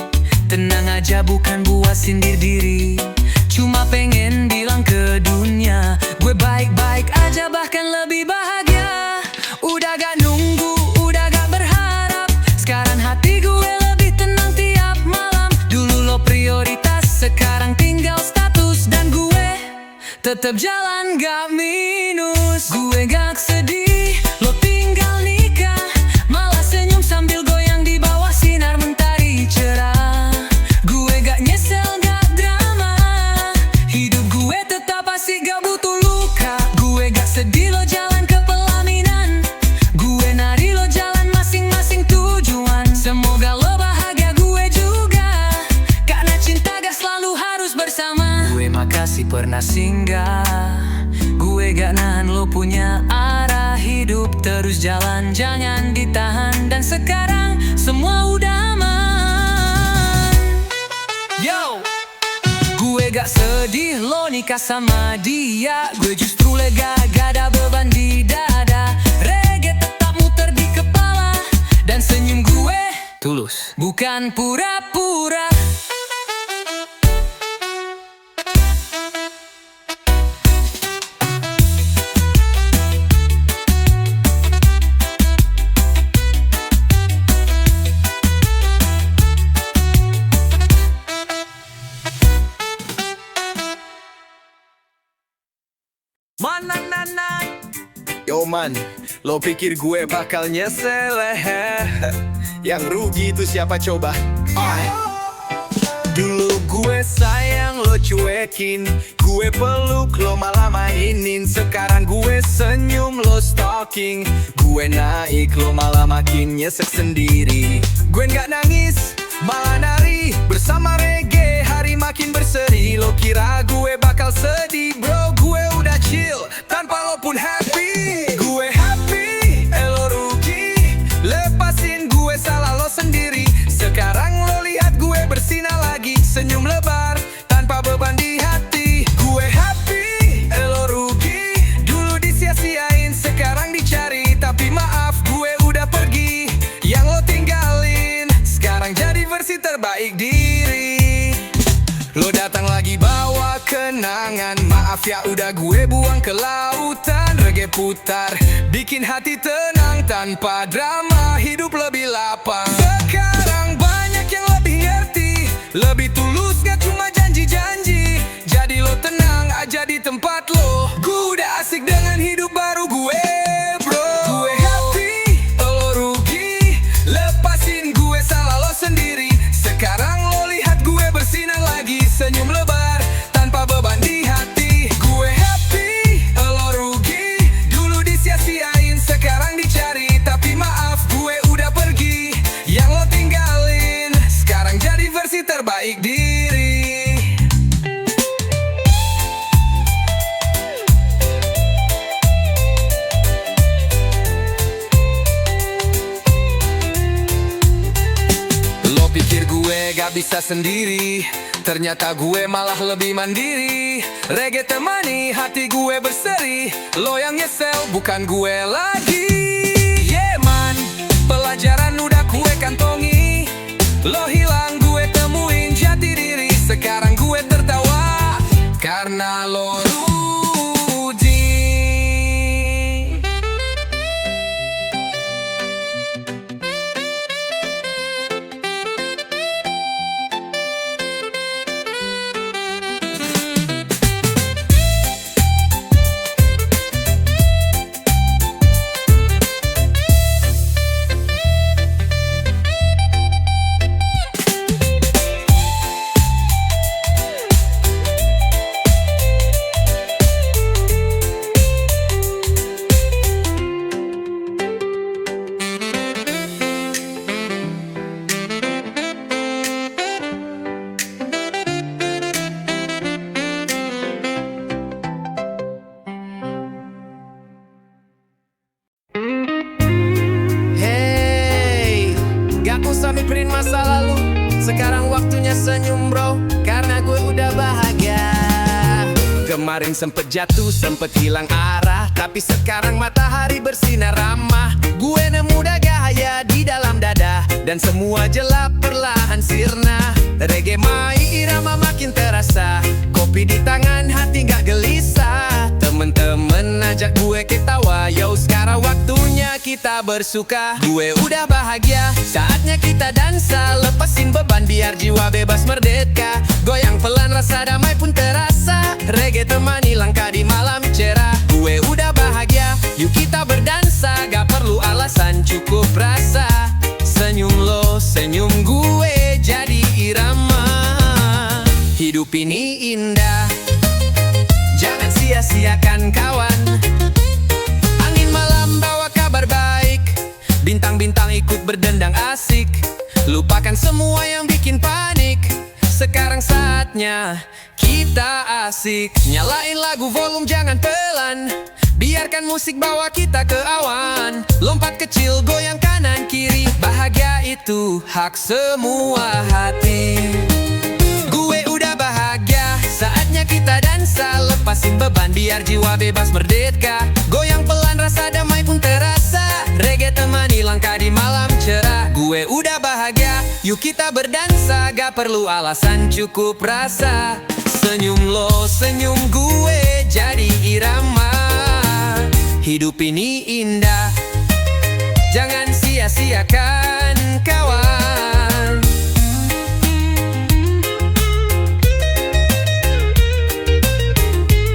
tenang aja, bukan buat sindir diri, cuma pengen bilang ke dunia, gue baik-baik aja, bahkan lebih bahagia. Udah gak nunggu, udah gak berharap, sekarang hati gue lebih tenang tiap malam. Dulu lo prioritas, sekarang tinggal status, dan gue tetap jalan gak minus. Gue gak sedih, lo tinggal nikah, malah senyum sambil goyang di bawah sinar mentari cerah. Gue gak nyesel, gak drama, hidup gue tetap asik, gak butuh luka. Gue gak sedih, lo jalan ke pelaminan, gue nari, lo jalan masing-masing tujuan. Semoga lo bahagia, gue juga, karena cinta gak selalu harus bersama. Gue makasih pernah singgah, gue gak nahan lo punya arah. Hidup terus jalan, jangan ditahan, dan sekarang semua udah aman. Yo, gue gak sedih lo nikah sama dia, gue justru lega, gak ada beban di dada. Reggae tetap muter di kepala, dan senyum gue tulus, bukan pura-pura. Yo man, lo pikir gue bakal nyesel? Yang rugi itu siapa coba? Dulu gue sayang, lo cuekin, gue peluk, lo malah mainin. Sekarang gue senyum, lo stalking, gue naik, lo malah makin nyesek sendiri. Gue gak nangis, malah nari, bersama reggae hari makin berseri. Lo kira gue bakal sedih, bro, gue udah chill, tanpa lo pun happy. Gue happy, lo rugi, lepasin gue, salah lo sendiri. Sekarang lo lihat gue bersinar lagi, senyum lebar, tanpa beban di hati. Gue happy, lo rugi, dulu disia-siain, sekarang dicari. Tapi maaf, gue udah pergi, yang lo tinggalin sekarang jadi versi terbaik diri. Lo datang lagi bawa kenangan, maaf ya udah gue buang ke lautan. Reggae putar, bikin hati tenang, tanpa drama, hidup lebih lapang. Sekarang banyak yang lebih ngerti, lebih tulus, gak cuma janji-janji. Jadi lo tenang aja di tempat lo, gue udah asik dengan hidup baru gue, bro. Gue happy, lo rugi, lepasin gue, salah lo sendiri. Sekarang lo lihat gue bersinar lagi, senyum lebar, tanpa beban di hati. Gue happy, lo rugi, dulu disia-siain, sekarang dicari. Tapi maaf, gak bisa sendiri, ternyata gue malah lebih mandiri. Reggae temani hati gue berseri, lo yang nyesel bukan gue lagi. Yeah man, pelajaran udah gue kantongi. Lo hilang gue temuin jati diri, sekarang gue tertawa karena lo rugi. Gak usah mikirin masa lalu, sekarang waktunya senyum bro, karena gue udah bahagia. Kemarin sempet jatuh, sempet hilang arah, tapi sekarang matahari bersinar ramah. Gue nemu gaya di dalam dada, dan semua gelap perlahan sirna. Reggae mai irama makin terasa, kopi di tangan hati gak gelisah. Temen-temen ajak gue ketawa, yo sekarang waktunya kita bersuka. Gue udah bahagia, saatnya kita dansa, lepasin beban biar jiwa bebas merdeka. Goyang pelan rasa damai pun terasa, reggae temani langkah di malam cerah. Gue udah bahagia, yuk kita berdansa, gak perlu alasan cukup rasa. Senyum lo, senyum gue jadi irama. Hidup ini indah, jangan sia-siakan kawan. Angin malam bawa kabar baik, bintang-bintang ikut berdendang asik. Lupakan semua yang bikin panik, sekarang saatnya kita asik. Nyalain lagu volume jangan pelan, biarkan musik bawa kita ke awan. Lompat kecil goyang kanan kiri, bahagia itu hak semua hati. Gue udah bahagia, saatnya kita dansa, lepasin beban biar jiwa bebas merdeka. Goyang pelan rasa damai pun terasa, reggae temani langkah di malam cerah. Gue udah bahagia, yuk kita berdansa, gak perlu alasan cukup rasa. Senyum lo, senyum gue jadi irama. Hidup ini indah, jangan sia-siakan kawan.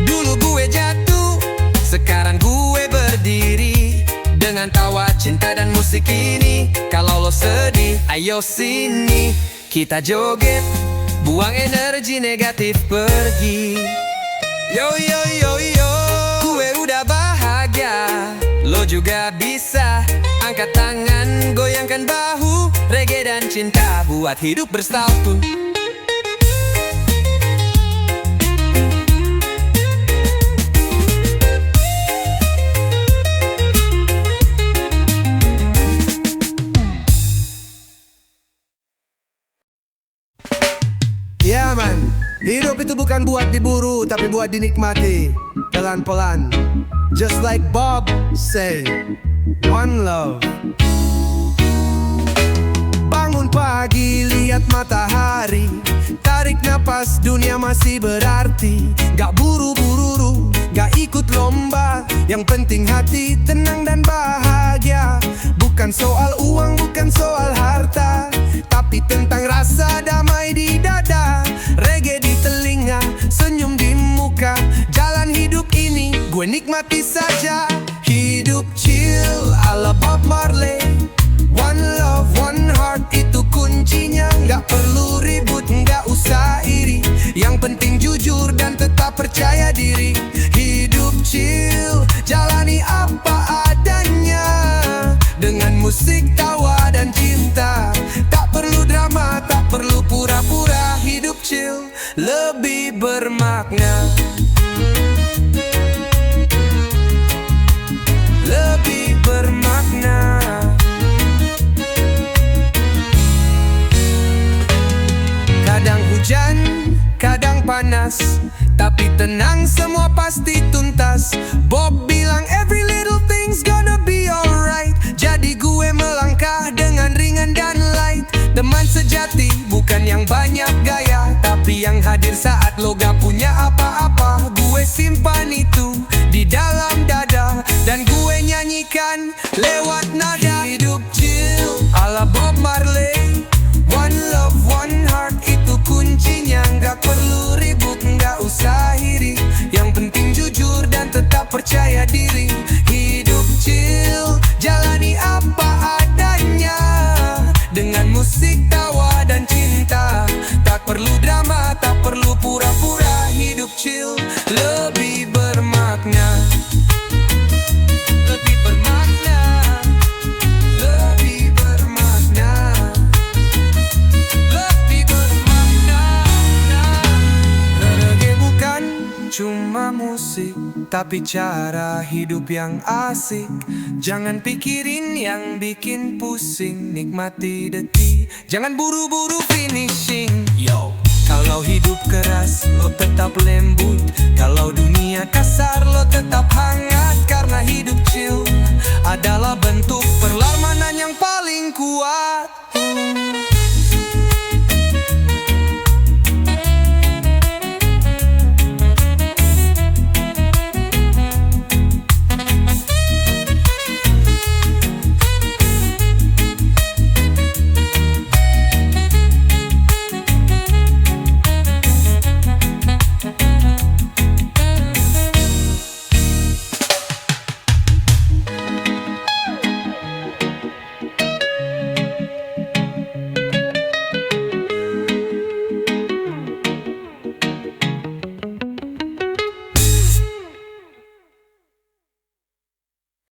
Dulu gue jatuh, sekarang gue berdiri, dengan tawa cinta dan musik ini. Kalau lo sedih, ayo sini kita joget, buang energi negatif pergi. Yo yo yo yo, gue udah bahagia, lo juga bisa. Angkat tangan, goyangkan bahu, reggae dan cinta buat hidup bersatu. Ya man, hidup itu bukan buat diburu, tapi buat dinikmati pelan-pelan. Just like Bob say, one love. Bangun pagi, lihat matahari, tarik napas, dunia masih berarti. Gak buru-buru, gak ikut lomba, yang penting hati tenang dan bahagia. Bukan soal uang, bukan soal harta, tapi tentang rasa damai di dada. Reggae di telinga, senyum di muka, jalan hidup ini gue nikmati saja. Hidup chill ala Bob Marley, one love, one heart, itu kuncinya. Gak perlu ribut, gak usah iri, yang penting jujur dan tetap percaya diri. Hidup chill, jalani apa adanya, dengan musik, tawa dan cinta. Tak perlu drama, tak perlu pura-pura. Hidup chill lebih bermakna, lebih bermakna. tenang semua pasti tuntas. Bob bilang every little thing's gonna be alright. Jadi gue melangkah dengan ringan dan light. Teman sejati bukan yang banyak gaya, tapi yang hadir saat lo gak punya apa-apa. Gue simpan itu di dalam dada, dan gue nyanyikan lewat nada. Hidup chill ala Bob Marley. One love, one heart, itu kuncinya. Gak perlu ribut, gak usah iri. Yang penting jujur dan tetap percaya diri. Hidup chill, jalani apa adanya, dengan musik, tawa, dan cinta. Tak perlu drama, tak perlu pura-pura. Hidup chill lebih bermakna. Lebih bermakna. Lebih bermakna. Lebih bermakna. Reggae bukan cuma musik, tapi cara hidup yang asik. Jangan pikirin yang bikin pusing, nikmati detik, jangan buru-buru finishing. Yo, kalau hidup keras, lo tetap lembut. Kalau dunia kasar, lo tetap hangat. Karena hidup chill adalah bentuk perlawanan yang paling kuat.